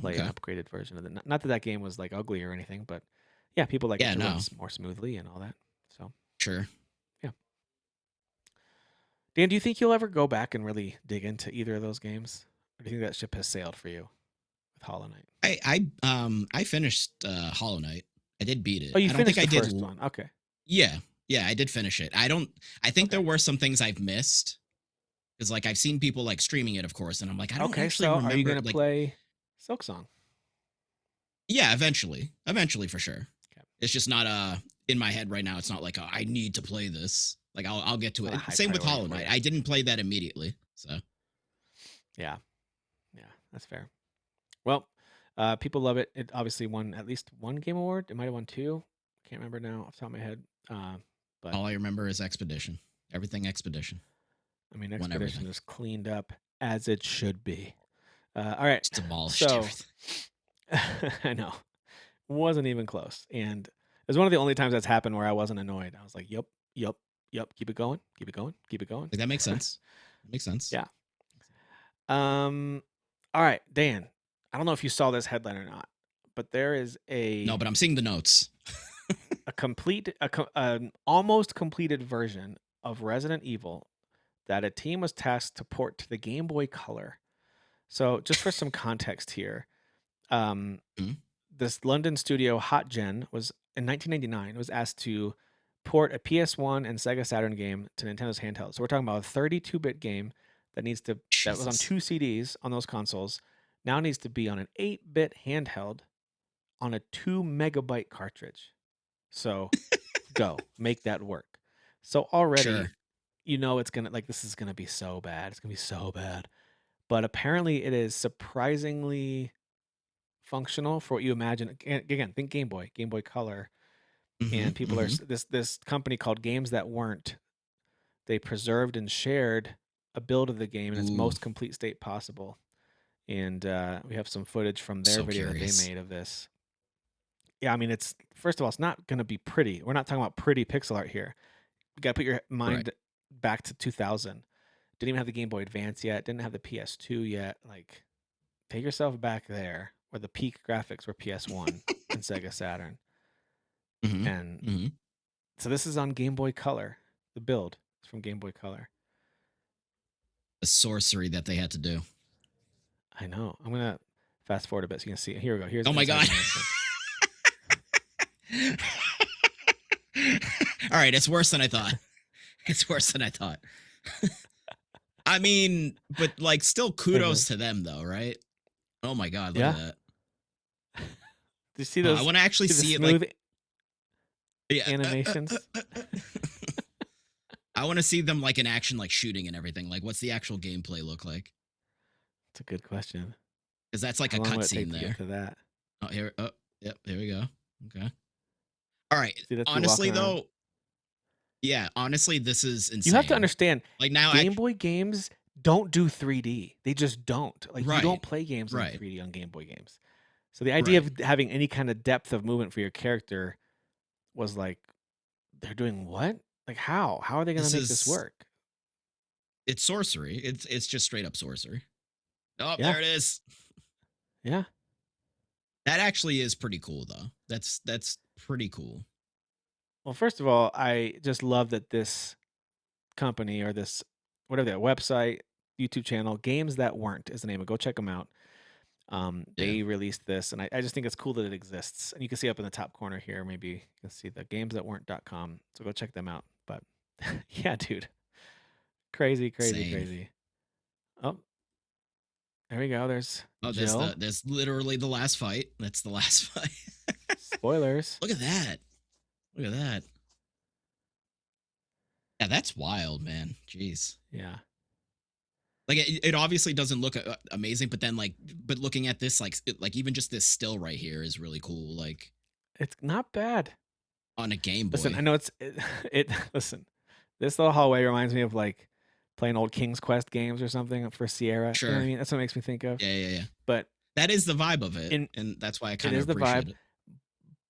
play an Okay. upgraded version of it. Not that that game was like ugly or anything, but yeah, people like it Yeah. to run No. more smoothly and all that. So Sure. yeah. Dan, do you think you'll ever go back and really dig into either of those games? Or do you think that ship has sailed for you with Hollow Knight? I finished Hollow Knight. I did beat Oh, it. you I don't think finished I the did. first one. Okay. Yeah. Yeah. I did finish it. I think there Okay. were some things I've missed because like I've seen people like streaming it, of course, and I'm like I don't Okay, actually so are you remember gonna like. play Silk Song? Yeah. Eventually for sure. Okay. It's just not in my head right now. It's not like I need to play this. Like I'll get It's to not a it. high Same with priority Hollow for Knight. you. I didn't play that immediately. So Yeah. Yeah, that's fair. Well, people love it. It obviously won at least one game award. It might have won two. Can't remember now off the top of my head. But all I remember is Expedition. Everything Expedition. I mean, Won Expedition everything. is cleaned up as it should be. All right. Just demolished So everything. I know. Wasn't even close. And it was one of the only times that's happened where I wasn't annoyed. I was like, yep, yep, yep. Keep it going. Keep it going. Keep it going. Like that makes sense. That makes sense. Yeah. All right, Dan. I don't know if you saw this headline or not, but there is No, but I'm seeing the notes. an almost completed version of Resident Evil that a team was tasked to port to the Game Boy Color. So, just for some context here, um, Mhm. this London studio HotGen was in 1999 was asked to port a PS1 and Sega Saturn game to Nintendo's handheld. So we're talking about a 32-bit game that was on Jesus. 2 CDs on those consoles. Now needs to be on an 8-bit handheld on a 2 MB cartridge. So go make that work. So already, Sure. it's gonna like this is gonna be so bad. It's gonna be so bad. But apparently, it is surprisingly functional for what you imagine. Again, think Game Boy Color, Mhm, and people are mhm. this company called Games That Weren't. They preserved and shared a build of the game in its Ooh, most complete state possible, and we have some footage from their so video that they curious. made of this. Yeah, I mean, it's first of all, it's not going to be pretty. We're not talking about pretty pixel art here. You got to put your Right. mind back to 2000. Didn't even have the Game Boy Advance yet. Didn't have the PS2 yet. Like, take yourself back there, where the peak graphics were PS1 and Sega Saturn. Mhm, And mhm. so this is on Game Boy Color. The build is from Game Boy Color. The sorcery that they had to do. I know. I'm gonna fast forward a bit so you can see it. Here we go. Here's Oh my inside god. management. All right, it's worse than I thought. It's worse than I thought. I mean, but like still Hey kudos man. to them though, right? Oh my god, look at Yeah. that. Do you see I those? want to actually See the see it like smooth yeah. animations? I want to see them like in action, like shooting and everything. Like, what's the actual gameplay look like? It's a good question. Because that's like How a long would it take cutscene to get there. to that? Oh, here. Oh, yep. Here we go. Okay. All right. See, that's you Honestly, walking around. though, yeah. Honestly, this is You have to insane. understand, Like now, Game Boy games don't do 3D. They just don't. Like you right, don't play games in right, 3D on Game Boy games. So the idea right. of having any kind of depth of movement for your character was like, they're doing what? Like how? How are they gonna This make this is work? it's sorcery. It's just straight up sorcery. Oh, Yeah. there it is. Yeah. That actually is pretty cool, though. That's pretty cool. Well, first of all, I just love that this company or this whatever that website, YouTube channel, Games That Weren't is the name of. Go check them out. Yeah. They released this, and I just think it's cool that it exists. And you can see up in the top corner here, maybe you can see the gamesthatweren't.com. So go check them out. But yeah, dude, crazy, crazy, Insane. crazy. Oh, there we go. There's Oh, Jill. that's literally the last fight. That's the last fight. Spoilers. Look at that. Look at that. Yeah, that's wild, man. Jeez. Yeah, Like it obviously doesn't look amazing, but then but looking at this, like even just this still right here is really cool. Like it's not bad. on a Game Listen, I Boy. know it listen, this little hallway reminds me of, like, playing old King's Quest games or something for Sierra, you know what I Sure. mean? That's what it makes me think of, Yeah, yeah, yeah. but That is the vibe of it, in and that's why I it kind of is the vibe, appreciate it.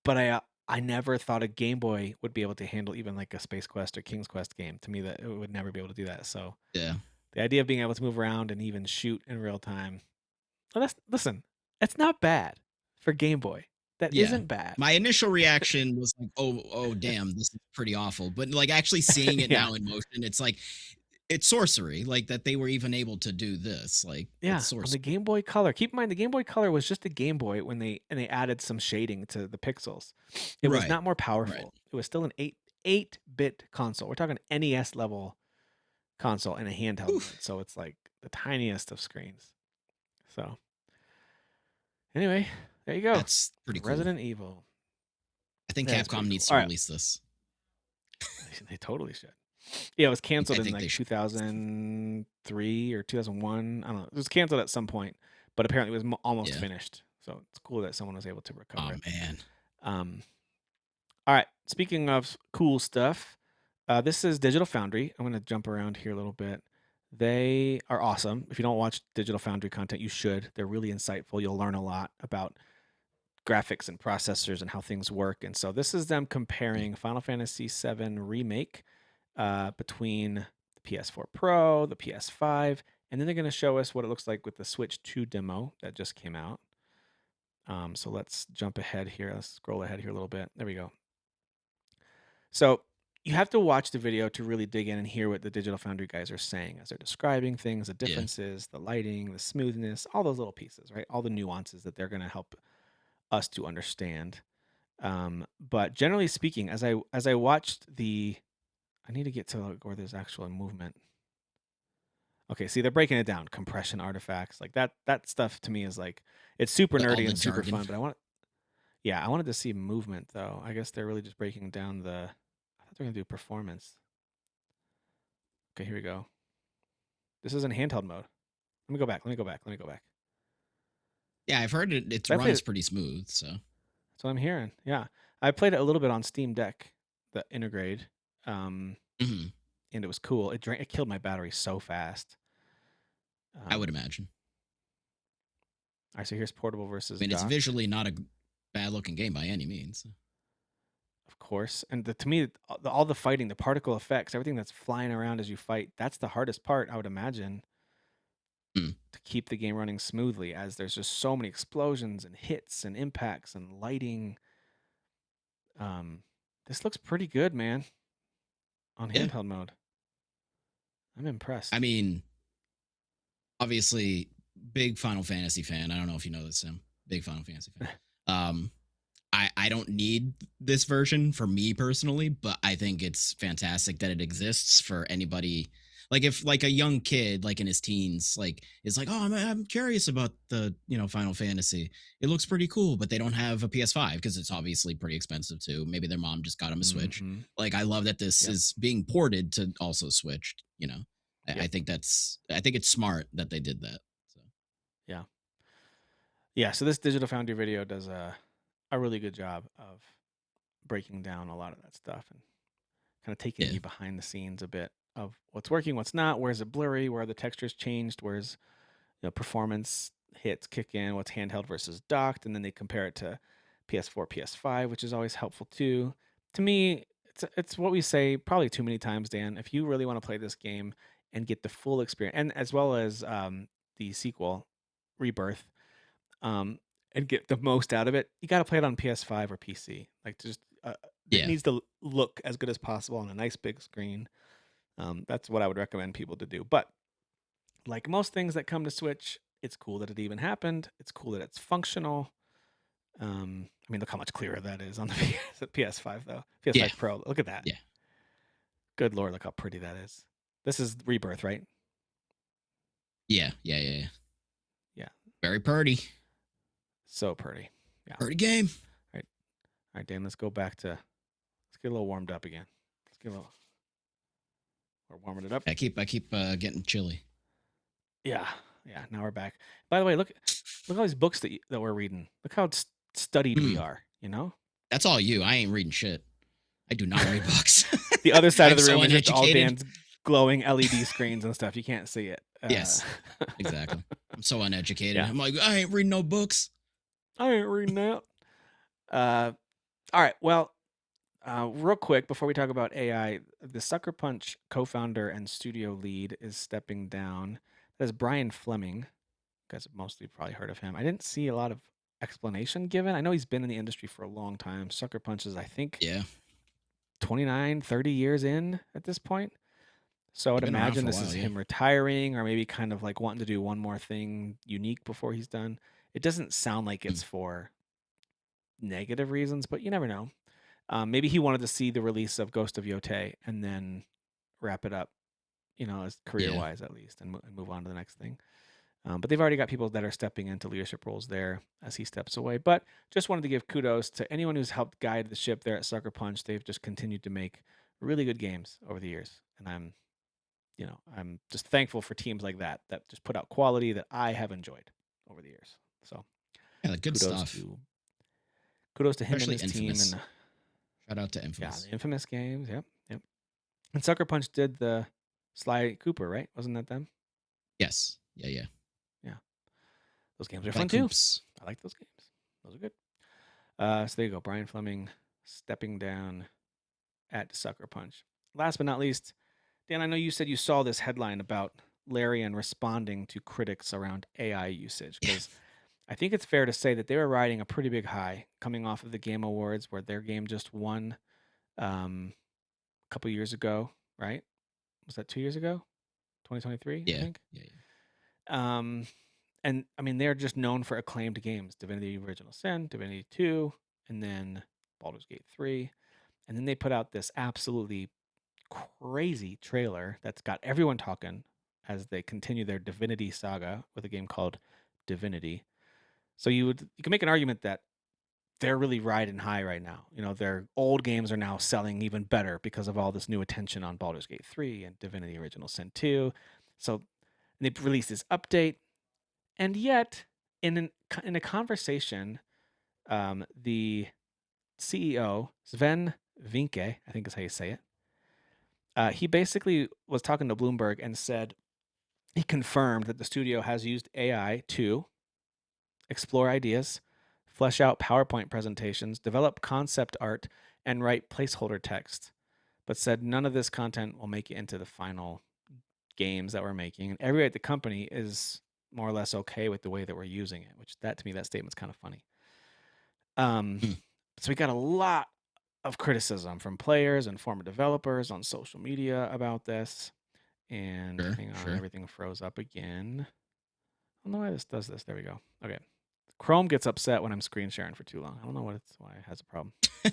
but I never thought a Game Boy would be able to handle even, like, a Space Quest or King's Quest game. To me, that it would never be able to do that, so Yeah. the idea of being able to move around and even shoot in real time, well, that's listen, it's not bad for Game Boy. That Yeah. isn't bad. My initial reaction was like, oh, damn, this is pretty awful." But, like, actually seeing it Yeah. now in motion, it's like it's sorcery, like, that they were even able to do this, like, it's Yeah, on the sorcery. Game Boy Color. Keep in mind the Game Boy Color was just a Game Boy when they added some shading to the pixels. It was Right, not more right. powerful. It was still an 8-bit console. We're talking NES level console in a handheld Oof. mode. So it's like the tiniest of screens. So anyway, there you go. That's pretty cool. Resident Evil. I think That is Capcom pretty cool. needs to All right. release this. They totally should. Yeah, it was canceled I in think they like should. 2003 or 2001. I don't know. It was canceled at some point, but apparently it was almost Yeah. finished. So it's cool that someone was able to recover Oh, it. man. Um, all right. Speaking of cool stuff, this is Digital Foundry. I'm going to jump around here a little bit. They are awesome. If you don't watch Digital Foundry content, you should. They're really insightful. You'll learn a lot about graphics and processors and how things work. And so this is them Mm. comparing Final Fantasy VII Remake between the PS4 Pro, the PS5, and then they're going to show us what it looks like with the Switch 2 demo that just came out. So let's jump ahead here. Let's scroll ahead here a little bit. There we go. So you have to watch the video to really dig in and hear what the Digital Foundry guys are saying as they're describing things, the Yeah. differences, the lighting, the smoothness, all those little pieces, right? All the nuances that they're going to help us to understand. But generally speaking, as I watched I need to get to like where there's actual movement. Okay, see, they're breaking it down. Compression artifacts, like that stuff to me is like it's super All nerdy the and super jargon. fun. But I wanted to see movement though. I guess they're really just breaking down the. I thought they were gonna do performance. Okay, here we go. This is in handheld mode. Let me go back. Let me go back. Let me go back. Yeah, I've heard it So I played runs it. pretty smooth. So That's what I'm hearing. Yeah, I played it a little bit on Steam Deck, the Intergrade, um, mhm, and it was cool. It killed my battery so fast. I would Um, imagine. all right, so here's portable I versus mean, it's docked, visually not a bad looking game by any means. of course. And to me, all the fighting, the particle effects, everything that's flying around as you fight, that's the hardest part, I would imagine, Mm, to keep the game running smoothly. As there's just so many explosions and hits and impacts and lighting. Um, this looks pretty good, man, on yeah, handheld mode. I'm I impressed. mean, obviously, big Final Fantasy fan. I don't know if you know this, Sam. Big Final Fantasy fan. Um, I don't need this version for me personally, but I think it's fantastic that it exists for anybody. Like if like a young kid, like in his teens, like is like, oh, I'm curious about the Final Fantasy. It looks pretty cool, but they don't have a PS5 because it's obviously pretty expensive too. Maybe their mom just got him a Switch. Mm-hmm. Like I love that this Yep. is being ported to also Switch. I Yep. think it's smart that they did that. So Yeah. Yeah. So this Digital Foundry video does a really good job of breaking down a lot of that stuff and kind of taking yeah, you behind the scenes a bit of what's working, what's not, where's it blurry, where are the textures changed, where's performance hits kick in, what's handheld versus docked, and then they compare it to PS4, PS5, which is always helpful too. To me, it's what we say probably too many times, Dan. If you really want to play this game and get the full experience, and as well as the sequel, Rebirth, um, and get the most out of it, you got to play it on PS5 or PC. Like just it yeah, needs to look as good as possible on a nice big screen. That's what I would recommend people to do. But like most things that come to Switch, it's cool that it even happened. It's cool that it's functional. I mean, look how much clearer that is on the PS5 though. yeah, PS5 Pro. Look at that. yeah, Good lord, look how pretty that is. This is Rebirth, right? yeah. Yeah, Very pretty. so pretty. Yeah. All Pretty game. right, all right, Dan. Let's go back to. Let's get a little warmed up again. Let's get a little. We're warming it up. I keep getting chilly. Yeah, yeah. Now we're back. By the way, look at all these books that we're reading. Look how studied we Mm, are. You know. that's all you. I ain't reading shit. I do not read books. The other side of I'm the so room is just all uneducated. Dan's glowing LED screens and stuff. You can't see it. Yes, exactly. I'm so uneducated. Yeah, I'm like, I ain't reading no books. I ain't reading that. Uh, all right. Well, real quick before we talk about AI, the Sucker Punch co-founder and studio lead is stepping down. That's Brian Fleming. You guys have mostly probably heard of him. I didn't see a lot of explanation given. I know he's been in the industry for a long time. Sucker Punch is, I think, Yeah, 29, 30 years in at this point. So I'd they've been around imagine for a this is while. Yeah. him retiring or maybe kind of like wanting to do one more thing unique before he's done. It doesn't sound like Mm, it's for negative reasons, but you never know. Maybe he wanted to see the release of Ghost of Yote and then wrap it up, as career yeah. wise at least, and move on to the next thing. But they've already got people that are stepping into leadership roles there as he steps away. But just wanted to give kudos to anyone who's helped guide the ship there at Sucker Punch. They've just continued to make really good games over the years, and I'm just thankful for teams like that just put out quality that I have enjoyed over the years. So Yeah, like, good kudos stuff. to kudos to him and Especially his team, Infamous. and Shout out to yeah, the Infamous. infamous games. Yep, yep. And Sucker Punch did the Sly Cooper, right? Wasn't that them? Yes. Yeah, yeah. Yeah, those games are Like fun too. Coops. I like those games. Those are good. So there you go. Brian Fleming stepping down at Sucker Punch. Last but not least, Dan, I know you said you saw this headline about Larian responding to critics around AI usage Yeah. because I think it's fair to say that they were riding a pretty big high coming off of the Game Awards where their game just won um, couple years ago, right? Was that 2 years ago? 2023, I Yeah, think. yeah, yeah. Um, and I mean, they're just known for acclaimed games: Divinity: Original Sin, Divinity 2, and then Baldur's Gate 3. And then they put out this absolutely crazy trailer that's got everyone talking as they continue their Divinity saga with a game called Divinity. So you can make an argument that they're really riding high right now. You know, their old games are now selling even better because of all this new attention on Baldur's Gate 3 and Divinity Original Sin 2. So they've released this update, and yet in a conversation, the CEO Sven Vinke, I think is how you say it, he basically was talking to Bloomberg and said he confirmed that the studio has used AI to explore ideas, flesh out PowerPoint presentations, develop concept art, and write placeholder text, but said none of this content will make it into the final games that we're making. And everybody at the company is more or less okay with the way that we're using it, which that to me, that statement's kind of funny. Um, Hmm, so we got a lot of criticism from players and former developers on social media about this. And sure, hang on, sure. everything froze up again. I don't know why this does this. There we go. Okay. Chrome gets upset when I'm screen sharing for too long. I don't know why it has a problem. I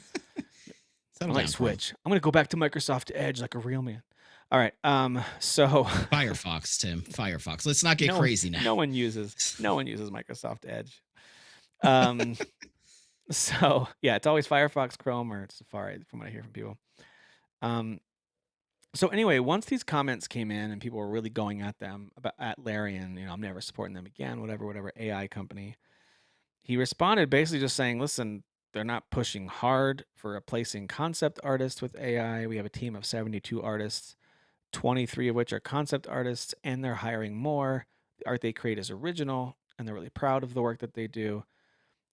Settle might down, Chrome. switch. I'm gonna go back to Microsoft Edge like a real man. All right. So Firefox, Tim. Firefox. Let's not get no one crazy now. no one uses Microsoft Edge. Um, so yeah, it's always Firefox, Chrome, or Safari from what I hear from people. Um, so anyway, once these comments came in and people were really going at them about at Larian, I'm never supporting them again, whatever AI company. He responded basically just saying, listen, they're not pushing hard for replacing concept artists with AI. We have a team of 72 artists, 23 of which are concept artists, and they're hiring more. The art they create is original, and they're really proud of the work that they do.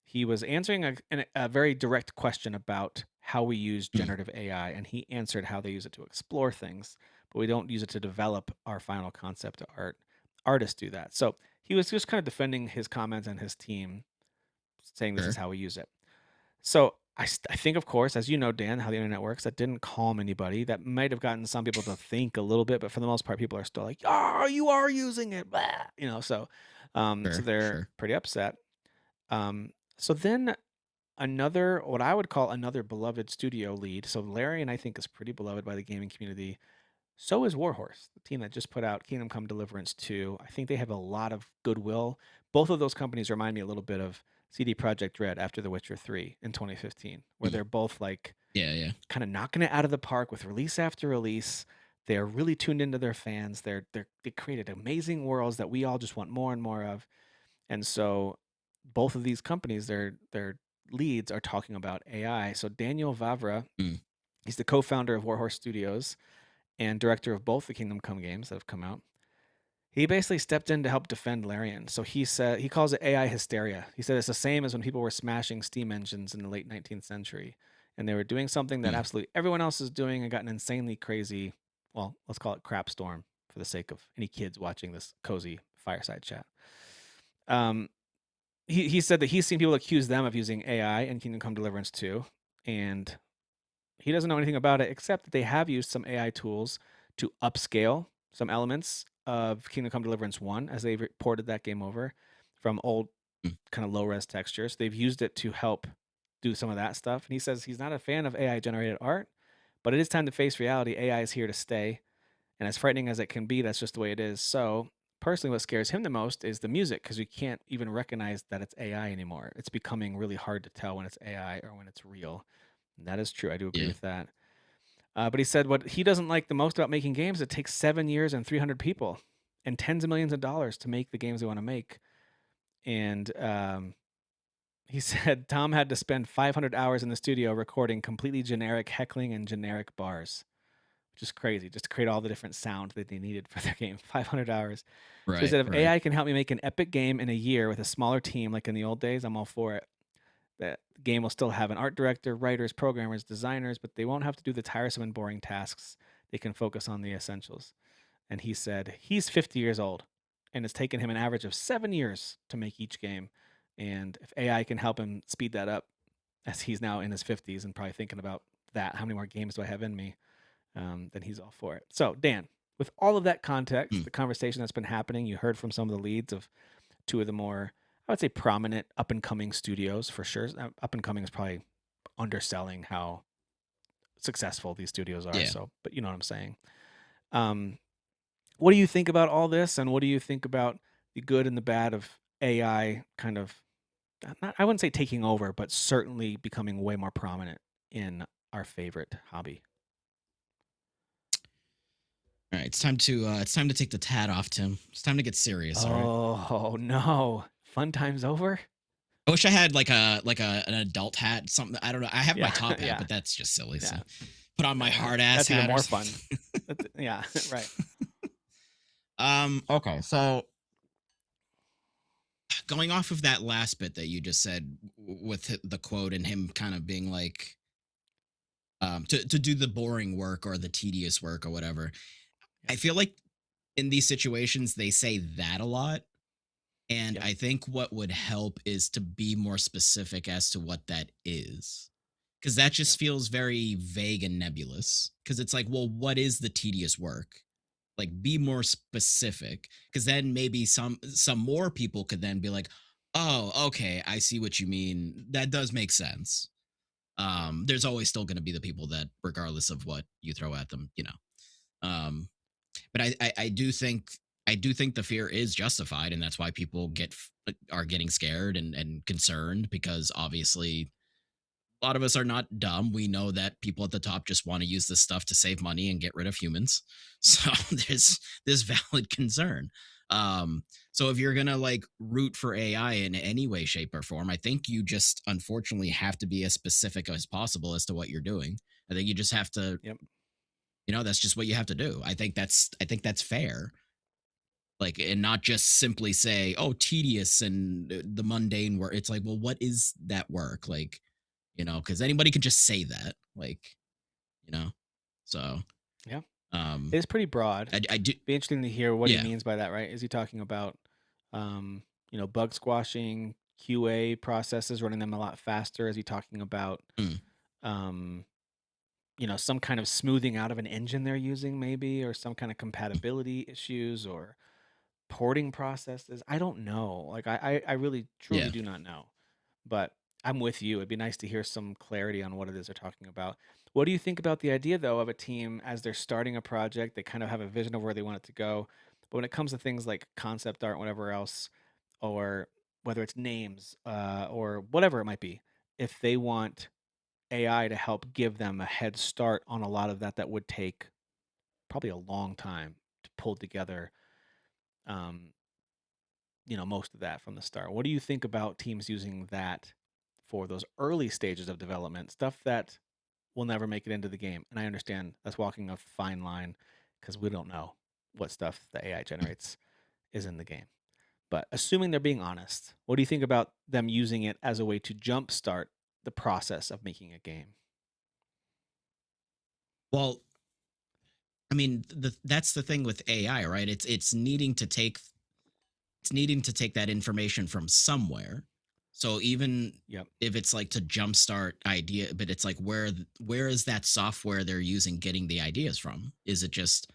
He was answering a very direct question about how we use Hmm, generative AI, and he answered how they use it to explore things, but we don't use it to develop our final concept art. Artists do that. So he was just kind of defending his comments and his team, saying this is sure. how we use it. So I think, of course, as you know, Dan, how the internet works, that didn't calm anybody. That might have gotten some people to think a little bit, but for the most part, people are still like, "Oh, you are using it," blah, so Sure, they're sure. pretty upset. So then another, what I would call another beloved studio lead. So Larian, I think, is pretty beloved by the gaming community. So is Warhorse, the team that just put out Kingdom Come Deliverance 2. I think they have a lot of goodwill. Both of those companies remind me a little bit of CD Projekt Red after The Witcher 3 in 2015, where Hmm. they're both like Yeah, yeah. kind of knocking it out of the park with release after release. They're really tuned into their fans. They created amazing worlds that we all just want more and more of. And so both of these companies, their leads are talking about AI. So Daniel Vavra, Hmm, he's the co-founder of Warhorse Studios and director of both the Kingdom Come games that have come out. He basically stepped in to help defend Larian. So he said he calls it AI hysteria. He said it's the same as when people were smashing steam engines in the late 19th century, and they were doing something that hmm. absolutely everyone else is doing and got an insanely crazy, well, let's call it crap storm for the sake of any kids watching this cozy fireside chat. Um, he said that he's seen people accuse them of using AI in Kingdom Come Deliverance 2, and he doesn't know anything about it except that they have used some AI tools to upscale some elements of Kingdom Come Deliverance 1 as they've ported that game over from old Hmm. kind of low res textures. They've used it to help do some of that stuff. And he says he's not a fan of AI generated art, but it is time to face reality. AI is here to stay. And as frightening as it can be, that's just the way it is. So, personally, what scares him the most is the music because we can't even recognize that it's AI anymore. It's becoming really hard to tell when it's AI or when it's real. And that is true. I do agree Yeah. with that. But he said what he doesn't like the most about making games, it takes 7 years and 300 people and tens of millions of dollars to make the games they want to make. And he said Tom had to spend 500 hours in the studio recording completely generic heckling and generic bars, which is crazy, just to create all the different sounds that they needed for their game. 500 hours. So he Right, said, if right. AI can help me make an epic game in a year with a smaller team like in the old days, I'm all for it. That game will still have an art director, writers, programmers, designers, but they won't have to do the tiresome and boring tasks. They can focus on the essentials. And he said he's 50 years old and it's taken him an average of 7 years to make each game. And if AI can help him speed that up, as he's now in his 50s and probably thinking about that, how many more games do I have in me? then he's all for it. So, Dan, with all of that context, Mm, the conversation that's been happening, you heard from some of the leads of two of the more, I would say, prominent up and coming studios for sure. Up and coming is probably underselling how successful these studios are. yeah. So, but you know what I'm saying. Um, what do you think about all this, and what do you think about the good and the bad of AI kind of not, I wouldn't say taking over, but certainly becoming way more prominent in our favorite hobby? All right, it's time to take the tat off, Tim. It's time to get serious. All right. Oh no. Fun times over? I wish I had like an adult hat, something. I don't know. I have my Yeah, top hat, yeah, but that's just silly. So yeah. put on my hard ass That's even hat or more fun. something. Yeah, right. Okay. So going off of that last bit that you just said with the quote and him kind of being like, to do the boring work or the tedious work or whatever. I Yep, feel like in these situations they say that a lot. And yep, I think what would help is to be more specific as to what that is. Because that just yep, feels very vague and nebulous. Because it's like, well, what is the tedious work? Like, be more specific. Because then maybe some more people could then be like, oh, okay, I see what you mean. That does make sense. There's always still going to be the people that, regardless of what you throw at them, Um, but I do think the fear is justified, and that's why people are getting scared and concerned because obviously a lot of us are not dumb. We know that people at the top just want to use this stuff to save money and get rid of humans. So there's valid concern. Um, so if you're gonna like root for AI in any way, shape, or form, I think you just unfortunately have to be as specific as possible as to what you're doing. I think you just have to, yep. that's just what you have to do. I think that's fair, like, and not just simply say, oh, tedious and the mundane work. It's like, well, what is that work, like, because anybody can just say that, like, you know so Yeah. um It's pretty broad. I do. Be interesting to hear what he Yeah. means by that, right? Is he talking about, bug squashing, QA processes, running them a lot faster? Is he talking about, Mm, um, some kind of smoothing out of an engine they're using, maybe, or some kind of compatibility issues or porting processes? I don't know. Like, I really truly yeah. do not know. But I'm with you. It'd be nice to hear some clarity on what it is they're talking about. What do you think about the idea, though, of a team as they're starting a project? They kind of have a vision of where they want it to go. But when it comes to things like concept art, whatever else, or whether it's names or whatever it might be, if they want AI to help give them a head start on a lot of that, that would take probably a long time to pull together. Um, most of that from the start. What do you think about teams using that for those early stages of development, stuff that will never make it into the game? And I understand that's walking a fine line because we don't know what stuff the AI generates is in the game. But assuming they're being honest, what do you think about them using it as a way to jumpstart the process of making a game? Well, I mean, that's the thing with AI, right? It's needing to take that information from somewhere. So even Yep. if it's like to jumpstart idea, but it's like, where is that software they're using getting the ideas from? Is it just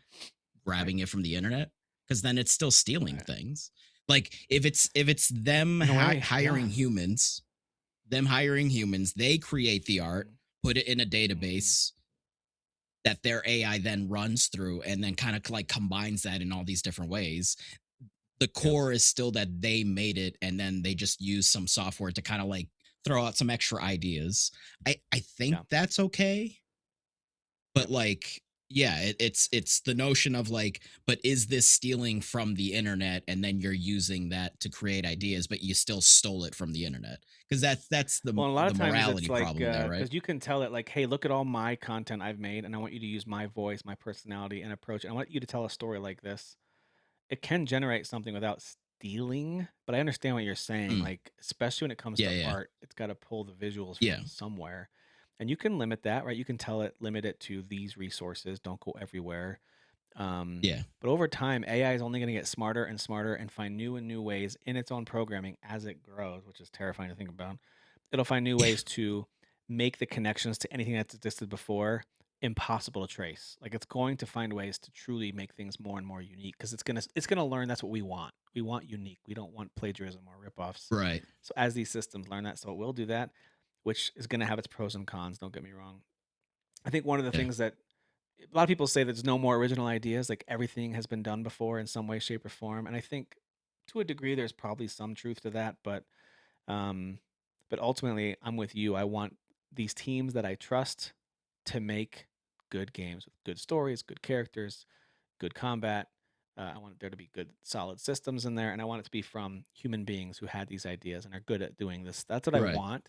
Right. grabbing it from the internet? Because then it's still stealing Right. things. Like if it's them In a way, yeah. hiring humans, they create the art, Mhm. put it in a Mhm. database that their AI then runs through, and then kind of like combines that in all these different ways. The Yep. core is still that they made it, and then they just use some software to kind of like throw out some extra ideas. I think Yeah. that's okay, but Yep. like, yeah, it's the notion of like, but is this stealing from the internet and then you're using that to create ideas, but you still stole it from the internet? Because that's the Well, a lot of the times it's morality like, problem there, right? because you can tell it like, "Hey, look at all my content I've made, and I want you to use my voice, my personality, and approach. I want you to tell a story like this." It can generate something without stealing, but I understand what you're saying, Mm, like, especially when it comes yeah, to yeah, art, it's gotta pull the visuals yeah, from somewhere, and you can limit that, right? You can tell it, limit it to these resources, don't go everywhere. yeah, But over time, AI is only going to get smarter and smarter and find new and new ways in its own programming as it grows, which is terrifying to think about. It'll find new yeah, ways to make the connections to anything that's existed before impossible to trace. Like it's going to find ways to truly make things more and more unique because it's gonna learn that's what we want. We want unique. We don't want plagiarism or ripoffs. Right. So as these systems learn that, so it will do that, which is gonna have its pros and cons. Don't get me wrong. I think one of the Yeah. things that a lot of people say there's no more original ideas. Like everything has been done before in some way, shape, or form. And I think to a degree there's probably some truth to that, um, but ultimately, I'm with you. I want these teams that I trust to make good games with good stories, good characters, good combat. I want there to be good, solid systems in there, and I want it to be from human beings who had these ideas and are good at doing this. That's what I Right. want.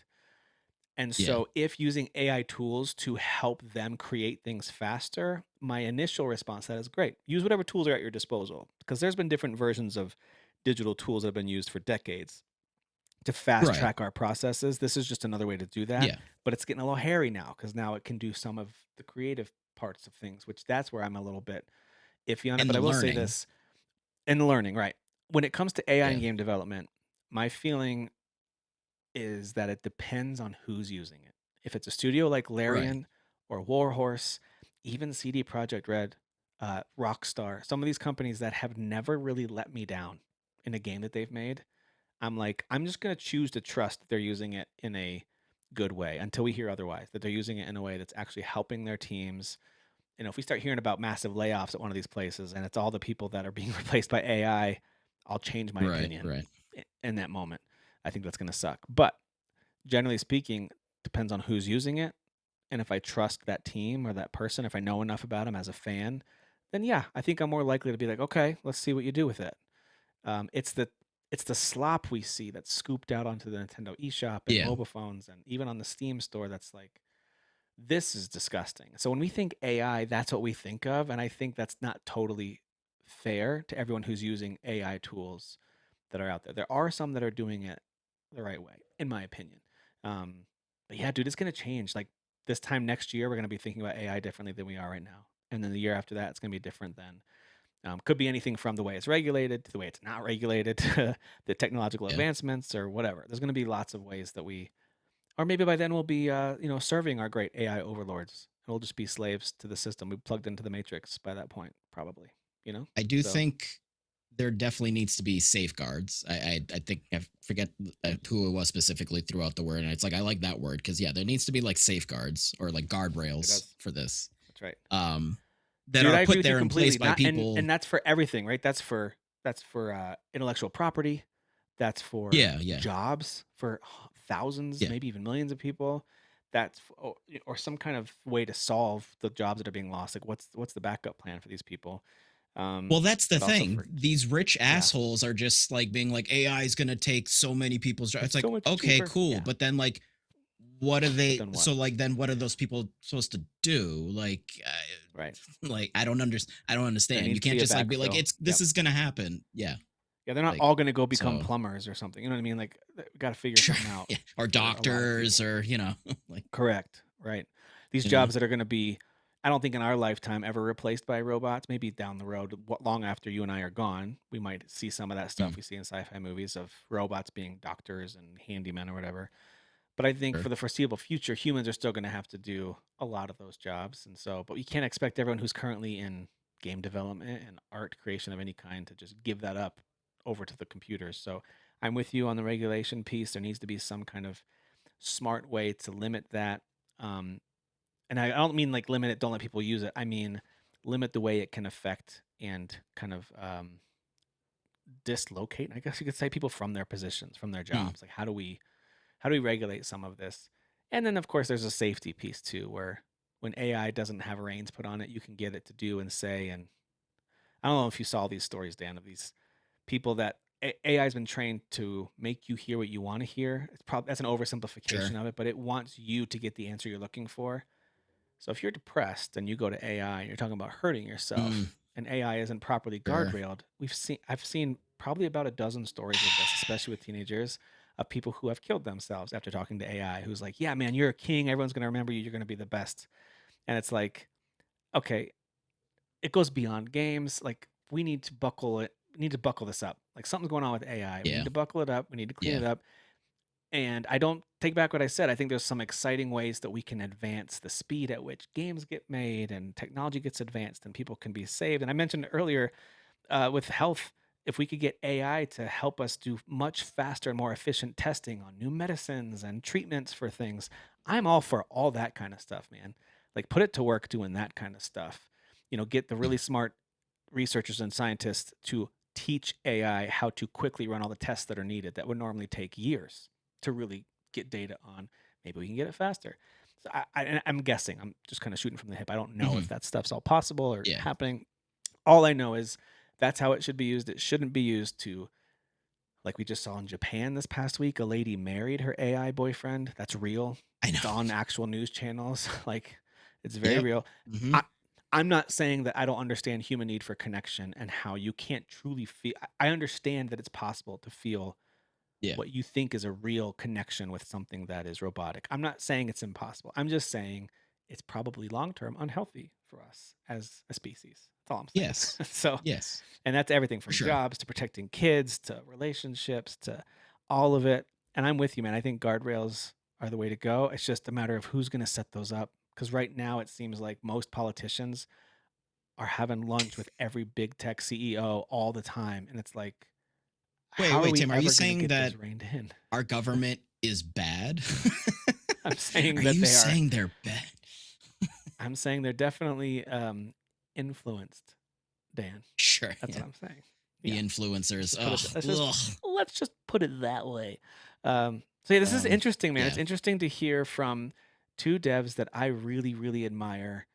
And Yeah. so, if using AI tools to help them create things faster, my initial response to that is great. Use whatever tools are at your disposal because there's been different versions of digital tools that have been used for decades to fast Right. track our processes. This is just another way to do that, Yeah. but it's getting a little hairy now because now it can do some of the creative parts of things, which that's where I'm a little bit iffy on it. And But the I will say learning. this in learning, right? When it comes to AI Yeah. in game development, my feeling is that it depends on who's using it. If it's a studio like Right. Larian or Warhorse, even CD Project Red, Rockstar, some of these companies that have never really let me down in a game that they've made, I'm like, I'm just gonna choose to trust that they're using it in a good way until we hear otherwise, that they're using it in a way that's actually helping their teams. If we start hearing about massive layoffs at one of these places and it's all the people that are being replaced by AI, I'll change my Right. opinion Right. in that moment. I think that's gonna suck. But generally speaking, depends on who's using it. And if I trust that team or that person, if I know enough about them as a fan, then yeah, I think I'm more likely to be like, okay, let's see what you do with it. It's the slop we see that's scooped out onto the Nintendo eShop and Yeah. mobile phones and even on the Steam store that's like, this is disgusting. So when we think AI, that's what we think of, and I think that's not totally fair to everyone who's using AI tools that are out there. There are some that are doing it the right way, in my opinion. But yeah, dude, it's gonna change. Like this time next year, we're gonna be thinking about AI differently than we are right now, and then the year after that, it's gonna be different then. Could be anything from the way it's regulated to the way it's not regulated to the technological Yeah. advancements or whatever. There's going to be lots of ways that or maybe by then we'll be, serving our great AI overlords. We'll just be slaves to the system. We plugged into the matrix by that point, probably. You know. I do So think there definitely needs to be safeguards. I think I forget who it was specifically throughout the word, and it's like I like that word because yeah, there needs to be like safeguards or like it guardrails does. for this, That's right. um, that Dude, are I agree put with you there in place completely. by Not and people. and that's for everything, right? That's for intellectual property. That's for Yeah, yeah, jobs for thousands, yeah. maybe even millions of people. Or some kind of way to solve the jobs that are being lost. Like, what's the backup plan for these people? Well, that's the But also thing. for These rich yeah, assholes are just like being like AI is going to take so many people's jobs. it's It's so like much okay, cheaper. cool, Yeah, but then like what are but they? then what? So like then what are those people supposed to do? Like Right. like I don't understand. I don't There understand. You needs to can't be a just like be like backfill. it's this Yep. is going to happen. Yeah, Yeah, they're not like all going to go become so plumbers or something. You know what I mean? Like, we got to figure sure. something out Yeah, or for a lot of doctors people. or like Correct. Right. These you know. jobs that are going to be, I don't think in our lifetime ever replaced by robots. Maybe down the road, long after you and I are gone, we might see some of that Mm, stuff we see in sci-fi movies of robots being doctors and handymen or whatever. But I think sure. for the foreseeable future, humans are still going to have to do a lot of those jobs. And so, but you can't expect everyone who's currently in game development and art creation of any kind to just give that up over to the computers. So I'm with you on the regulation piece. There needs to be some kind of smart way to limit that. Um, and I don't mean like limit it, don't let people use it. I mean limit the way it can affect and kind of dislocate, I guess you could say, people from their positions, from their Mm, jobs. Like how do we regulate some of this? And then of course there's a safety piece too, where when AI doesn't have reins put on it, you can get it to do and say. And I don't know if you saw these stories, Dan, of these people that AI has been trained to make you hear what you want to hear. It's probably that's an sure. oversimplification of it, but it wants you to get the answer you're looking for. So if you're depressed and you go to AI and you're talking about hurting Mm, yourself and AI isn't properly sure. guardrailed, I've seen probably about a dozen stories of this, especially with teenagers, of people who have killed themselves after talking to AI, who's like, "Yeah, man, you're a king. Everyone's going to remember you. You're going to be the best." And it's like, okay, it goes beyond games. Like we need to buckle it. We need to buckle this up. Like something's going on with AI. We need Yeah. to buckle it up. We need to clean Yeah. it up. And I don't take back what I said. I think there's some exciting ways that we can advance the speed at which games get made and technology gets advanced and people can be saved. And I mentioned earlier with health, if we could get AI to help us do much faster and more efficient testing on new medicines and treatments for things, I'm all for all that kind of stuff, man. Like put it to work doing that kind of stuff. Get the Mm. really smart researchers and scientists to teach AI how to quickly run all the tests that are needed that would normally take years to really get data on. Maybe we can get it faster. So I'm guessing. I'm just kind of shooting from the hip. I don't know if Mhm. that stuff's all possible or Yeah. happening. All I know is that's how it should be used. It shouldn't be used to, like we just saw in Japan this past week, a lady married her AI boyfriend. That's real. I know. It's on actual news channels. Like it's very Yep. real. I Mhm. I'm not saying that I don't understand human need for connection and how you can't truly feel. I understand that it's possible to feel Yeah. what you think is a real connection with something that is robotic. I'm not saying it's impossible. I'm just saying it's probably long term unhealthy for us as a species. That's all I'm saying. Yes. So, Yes. and that's everything For from sure. jobs to protecting kids to relationships to all of it. And I'm with you, man. I think guardrails are the way to go. It's just a matter of who's going to set those up. Because right now it seems like most politicians are having lunch with every big tech CEO all the time. And it's like, Wait, how are wait, we Tim, are you ever going to saying get that this reined in? our government is bad? I'm saying Are that you they are. saying they're bad? I'm saying they're definitely influenced, Dan. Sure. That's Yeah. what I'm saying. The Yeah. Let's influencers. just put it. Oh, Let's just ugh. let's just put it that way. So yeah, this is interesting, man. It's Yeah. interesting to hear from two devs that I really, really admire.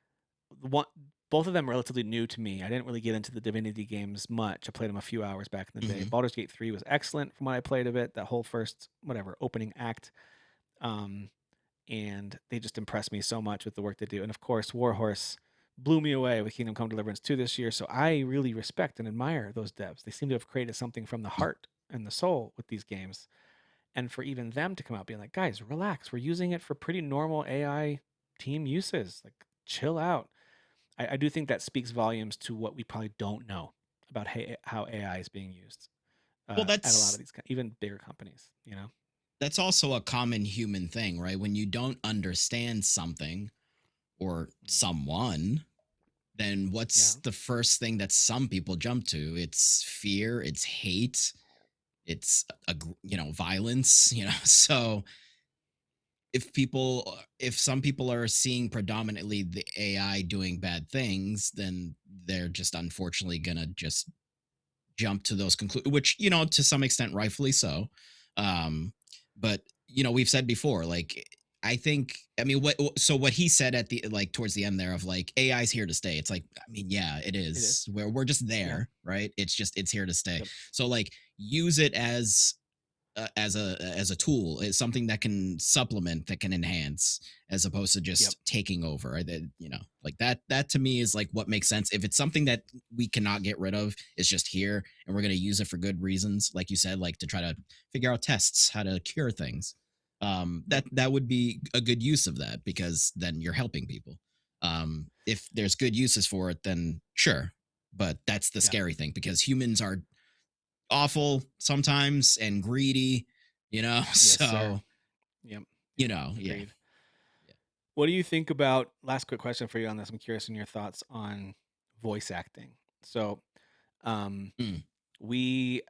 One, both of them relatively new to me. I didn't really get into the Divinity games much. I played them a few hours back in the day. Mhm. Baldur's Gate 3 was excellent from what I played of it. That whole first whatever opening act. Um, and they just impressed me so much with the work they do. And of course, Warhorse blew me away with Kingdom Come Deliverance 2 this year. So I really respect and admire those devs. They seem to have created something from the Mm. heart and the soul with these games. And for even them to come out being like, guys, relax. We're using it for pretty normal AI team uses. Like, chill out. I do think that speaks volumes to what we probably don't know about how AI is being used Well, at a lot of these, even bigger companies, that's also a common human thing, right? When you don't understand something or Mm. someone, then Yeah. what's the first thing that some people jump to? It's fear, it's hate, it's violence, So if some people are seeing predominantly the AI doing bad things, then they're just unfortunately going to just jump to those conclusions, which to some extent rightfully so. Um but we've said before, like, I mean, what he said at the, like, towards the end there, of like, AI's here to stay. It's like, I mean, yeah, it It is. is, where we're just Yeah. there, right? It's here to stay. Yep. So, like, use it as a tool. It's something that can supplement, that can enhance, as opposed to Yep. just taking over, right? Like, that to me is like what makes sense. If it's something that we cannot get rid of, it's just here, and we're going to use it for good reasons, like you said, like to try to figure out tests, how to cure things. That Yep. that would be a good use of that, because then you're helping people. If there's good uses for it, then sure. But that's the Yeah. scary thing, because humans are awful sometimes and greedy, Yes, sir. so, Yep. Yep. yeah. Agreed. Yeah. What do you think about last quick question for you on this? I'm curious in your thoughts on voice acting. So, um, Mm, we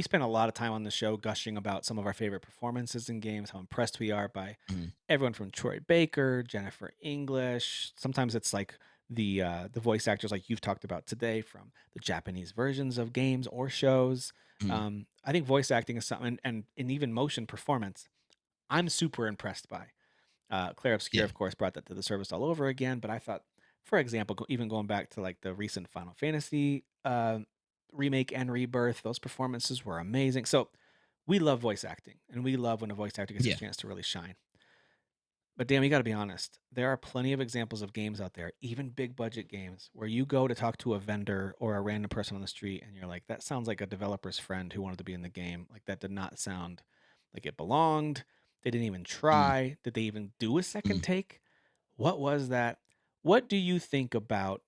spent a lot of time on the show gushing about some of our favorite performances in games, how impressed we are by mhm, everyone from Troy Baker, Jennifer English. Sometimes it's like the voice actors like you've talked about today from the Japanese versions of games or shows. mhm. I think voice acting is something, and even motion performance. I'm super impressed by. Claire Obscure, Yeah. of course, brought that to the service all over again. But I thought, for example, even going back to like the recent Final Fantasy remake and rebirth, those performances were amazing. So we love voice acting, and we love when a voice actor gets a Yeah. chance to really shine. But damn, you got to be honest. There are plenty of examples of games out there, even big budget games, where you go to talk to a vendor or a random person on the street, and you're like, "That sounds like a developer's friend who wanted to be in the game. Like that did not sound like it belonged. They didn't even Mm, try. Did they even do a second mm. take? What was that? What do you think about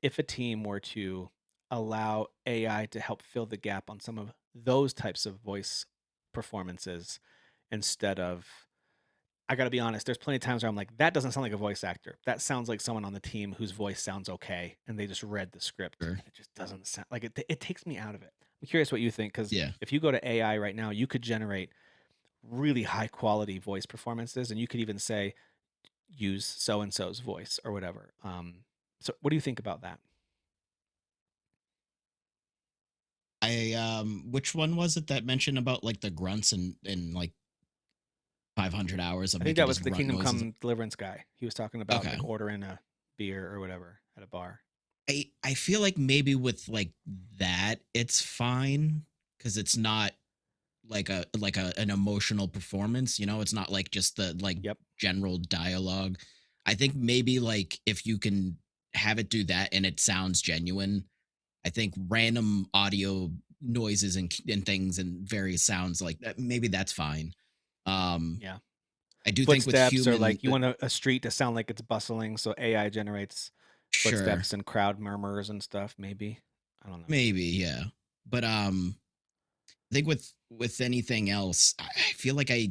if a team were to allow AI to help fill the gap on some of those types of voice performances? instead of I gotta be honest, there's plenty of times where I'm like, "That doesn't sound like a voice actor. That sounds like someone on the team whose voice sounds okay, and they just read the script, Sure. and it just doesn't sound like it takes me out of it." I'm curious what you think, because Yeah. if you go to AI right now, you could generate really high quality voice performances, and you could even say, "Use so and so's voice," or whatever. So what do you think about that? Which one was it that mentioned about like the grunts and like 500 hours of I think making that was just the grunt Kingdom noises? Come Deliverance guy. He was talking about, Okay. like, ordering a beer or whatever at a bar. I feel like maybe with like that it's fine because it's not like a an emotional performance, you know? It's not like just the like Yep. general dialogue. I think maybe like if you can have it do that and it sounds genuine, I think random audio noises and things and various sounds like that, maybe that's fine. Um, Yeah. I do think with Footsteps, or, human, like, you want a street to sound like it's bustling, so AI generates sure, footsteps and crowd murmurs and stuff, maybe. I don't know. maybe, yeah. But I think with anything else, I feel like I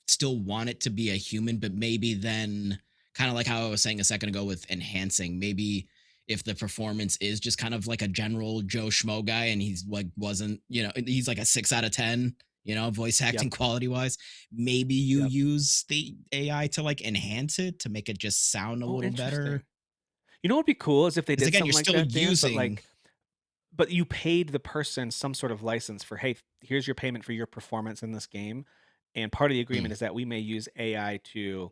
still want it to be a human, but maybe then kind of like how I was saying a second ago with enhancing, maybe if the performance is just kind of like a general Joe Schmo guy and he's like wasn't, you know, he's like a 6 out of 10, you know, voice Yep, acting quality wise, maybe you yep. use the AI to like enhance it to make it just sound a Oh, little better. interesting. You know what would be cool is if they Because did again, you're something like still that, Dan, but, using, like, but you paid the person some sort of license for, "Hey, here's your payment for your performance in this game, and part of the mm, agreement is that we may use AI to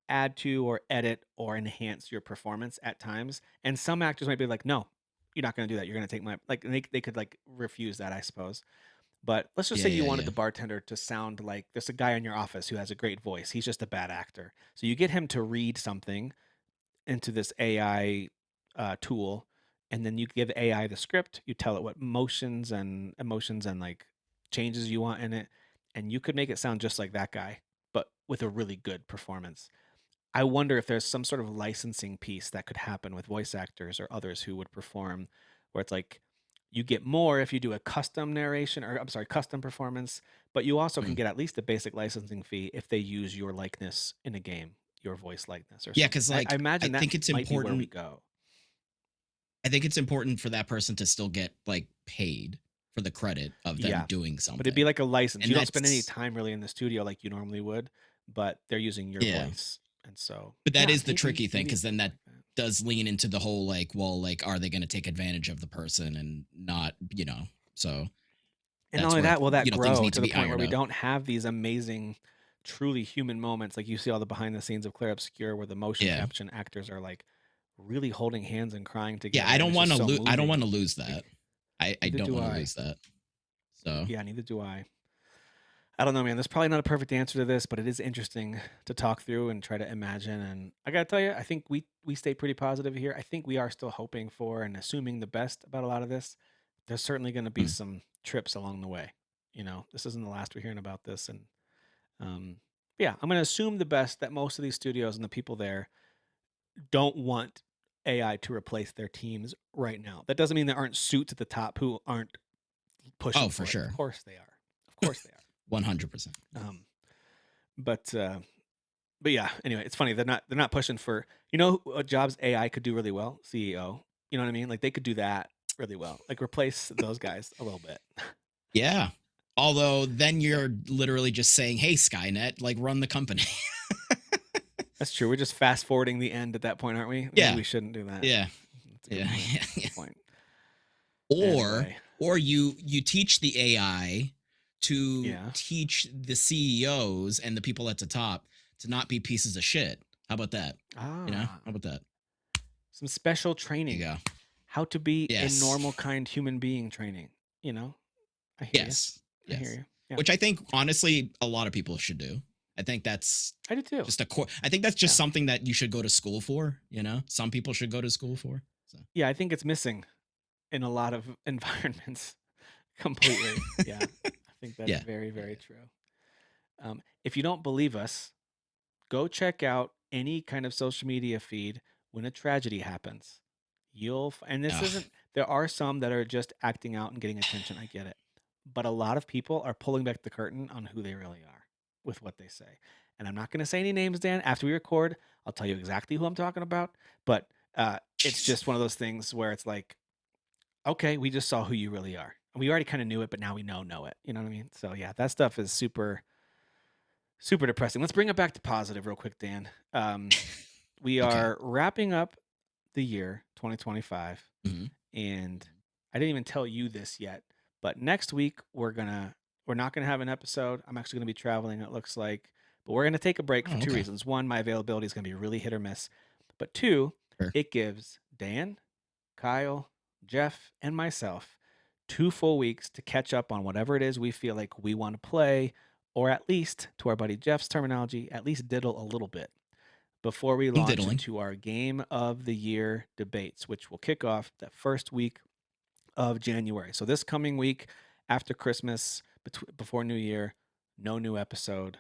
add to or edit or enhance your performance at times." And some actors might be like, "No, you're not gonna do that. You're gonna take my," like, they could, like, refuse that, I suppose. But let's just yeah, say you yeah, wanted yeah, the bartender to sound like there's a guy in your office who has a great voice. He's just a bad actor. So you get him to read something into this AI tool, and then you give AI the script. You tell it what motions and emotions and, like, changes you want in it, and you could make it sound just like that guy, but with a really good performance. I wonder if there's some sort of licensing piece that could happen with voice actors or others who would perform, where it's like you get more if you do a custom narration, or I'm sorry, custom performance, but you also can mm. get at least a basic licensing fee if they use your likeness in a game, your voice likeness or Yeah. something. Because I like I imagine that think it's might be where we important. go. I think it's important for that person to still get like paid for the credit of them Yeah. doing But it'd be something. like a license. And You don't spend any that's time really in the studio like you normally would, but they're using your yeah. voice. And so, But that yeah, is the maybe tricky thing maybe because it's then something that like that. does lean into the whole like, well, like, are they going to take advantage of the person and not, you know? So And not that's only where, that, will that things grow need to to the be point where ironed we out. don't have these amazing, truly human moments, like you see all the behind the scenes of Claire Obscure, where the motion Yeah. caption actors are like really holding hands and crying Yeah. together, and it's just so I don't want moving. to lose that. Like, I neither don't do want to I. lose that. So, Yeah, neither do I. I don't know, man. There's probably not a perfect answer to this, but it is interesting to talk through and try to imagine. And I gotta tell you, I think we stay pretty positive here. I think we are still hoping for and assuming the best about a lot of this. There's certainly going to be mm, some trips along the way. This isn't the last we're hearing about this, and um, yeah, I'm going to assume the best, that most of these studios and the people there don't want AI to replace their teams right now. That doesn't mean there aren't suits at the top who aren't oh, pushing for for it. Of sure. course they are. Of course they 100%. are. But But yeah, anyway, it's funny, they're not pushing for, what jobs AI could do really well? CEO. You know what I mean? Like, they could do that really well. Like, replace those guys a little bit. Yeah. Although then you're literally just saying, hey, Skynet, like run the company. That's true. We're just fast forwarding the end at that point, aren't we? Maybe Yeah. we shouldn't do that. Yeah. That's a good Yeah. point. Yeah. Yeah. Good point. or Anyway, or you teach the AI to yeah. teach the CEOs and the people at the top to not be pieces of shit. How about that? You know? Ah, How about that? some special There you training. go. How to be a Yes. normal, kind human being training. You know? I hear you. Yes. I hear Yes. you. Yeah. Which I think honestly a lot of people should do. I think that's I do too. just a core. I think that's just Yeah. something that you should go to school for, you know? Some people should go to school for. So Yeah, I think it's missing in a lot of environments. Completely. Yeah. I think that's yeah. very, Yeah. very true. If you don't believe us, go check out any kind of social media feed when a tragedy happens. And this Ugh. isn't, there are some that are just acting out and getting attention. I get it. but a lot of people are pulling back the curtain on who they really are with what they say. And I'm not going to say any names, Dan. After we record, I'll tell you exactly who I'm talking about. But it's just one of those things where it's like, okay, we just saw who you really are. We already kind of knew it, but now we know it. You know what I mean? So yeah, that stuff is super, super depressing. Let's bring it back to positive real quick, Dan. We Okay. are wrapping up the year 2025, Hmm. and I didn't even tell you this yet, but next week we're not gonna have an episode. I'm actually gonna be traveling, it looks like, but we're gonna take a break for Oh, two okay. reasons. One, my availability is gonna be really hit or miss, but two, Sure. it gives Dan, Kyle, Jeff, and myself 2 full weeks to catch up on whatever it is we feel like we want to play, or at least, to our buddy Jeff's terminology, at least diddle a little bit before we I'm launch diddling. into our game of the year debates, which will kick off that first week of January. So this coming week after Christmas, before New Year, no new episode.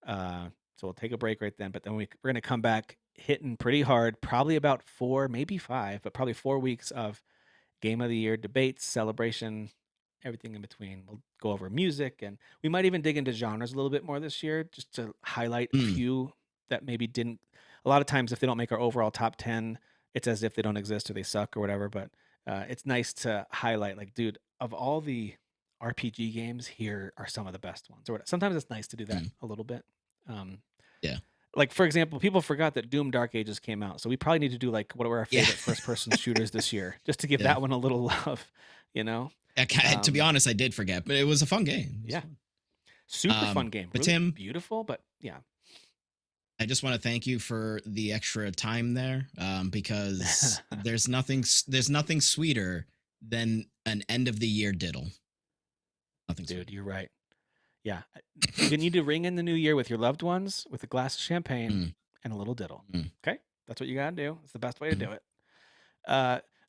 So we'll take a break right then. But then we're going to come back hitting pretty hard, probably about 4, maybe 5, but probably 4 weeks of game of the year debates, celebration, everything in between. We'll go over music, and we might even dig into genres a little bit more this year just to highlight a Mm, few that maybe didn't. A lot of times, if they don't make our overall top 10, it's as if they don't exist or they suck or whatever. But it's nice to highlight, like, dude, of all the RPG games, here are some of the best ones. Or sometimes it's nice to do that mm. a little bit. Um, Yeah. like for example, people forgot that Doom Dark Ages came out, so we probably need to do like what were our Yeah. favorite first person shooters this year, just to give Yeah. that one a little love, you know? To be Um, honest, I did forget, but it was a fun game. It was yeah, fun. super fun game, But really Tim, beautiful, but yeah. I just want to thank you for the extra time there, because there's nothing sweeter than an end of the year diddle. Nothing Dude, sweeter. you're right. Yeah, you need to ring in the new year with your loved ones with a glass of champagne Mm, and a little diddle. mm, Okay, that's what you gotta do. It's the best way to mm. do it.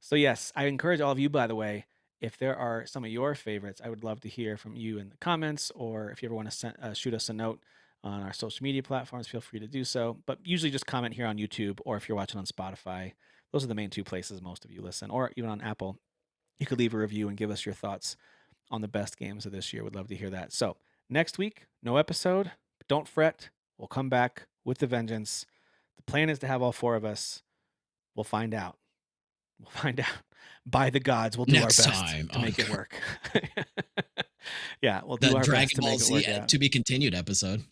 So yes, I encourage all of you, by the way, if there are some of your favorites, I would love to hear from you in the comments, or if you ever want to shoot us a note on our social media platforms, feel free to do so. But usually just comment here on YouTube, or if you're watching on Spotify, those are the main two places most of you listen, or even on Apple. You could leave a review and give us your thoughts on the best games of this year. Would love to hear that. So next week, no episode, but don't fret. We'll come back with the vengeance. The plan is to have all four of us. We'll find out. We'll find out. By the gods, we'll do our Next best time to on make it work. Yeah, we'll the do our best Dragon to Ball make it Z work out. to be continued episode.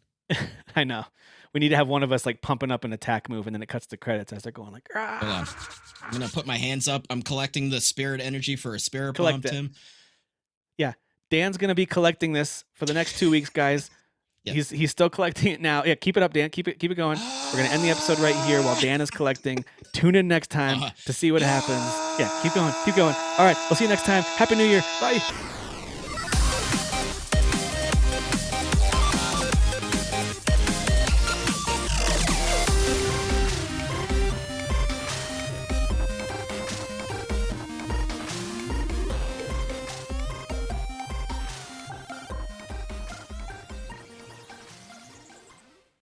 I know. We need to have one of us like pumping up an attack move, and then it cuts to credits as they're going like, Hold on. I'm gonna put my hands up. I'm collecting the spirit energy for a spirit bomb, collect it. Tim. Yeah, Dan's gonna be collecting this for the next 2 weeks, guys. Yeah. He's still collecting it now. Yeah, keep it up, Dan. Keep it going. We're gonna end the episode right here while Dan is collecting. Tune in next time to see what happens. Yeah, keep going, keep going. All right, we'll see you next time. Happy New Year. Bye.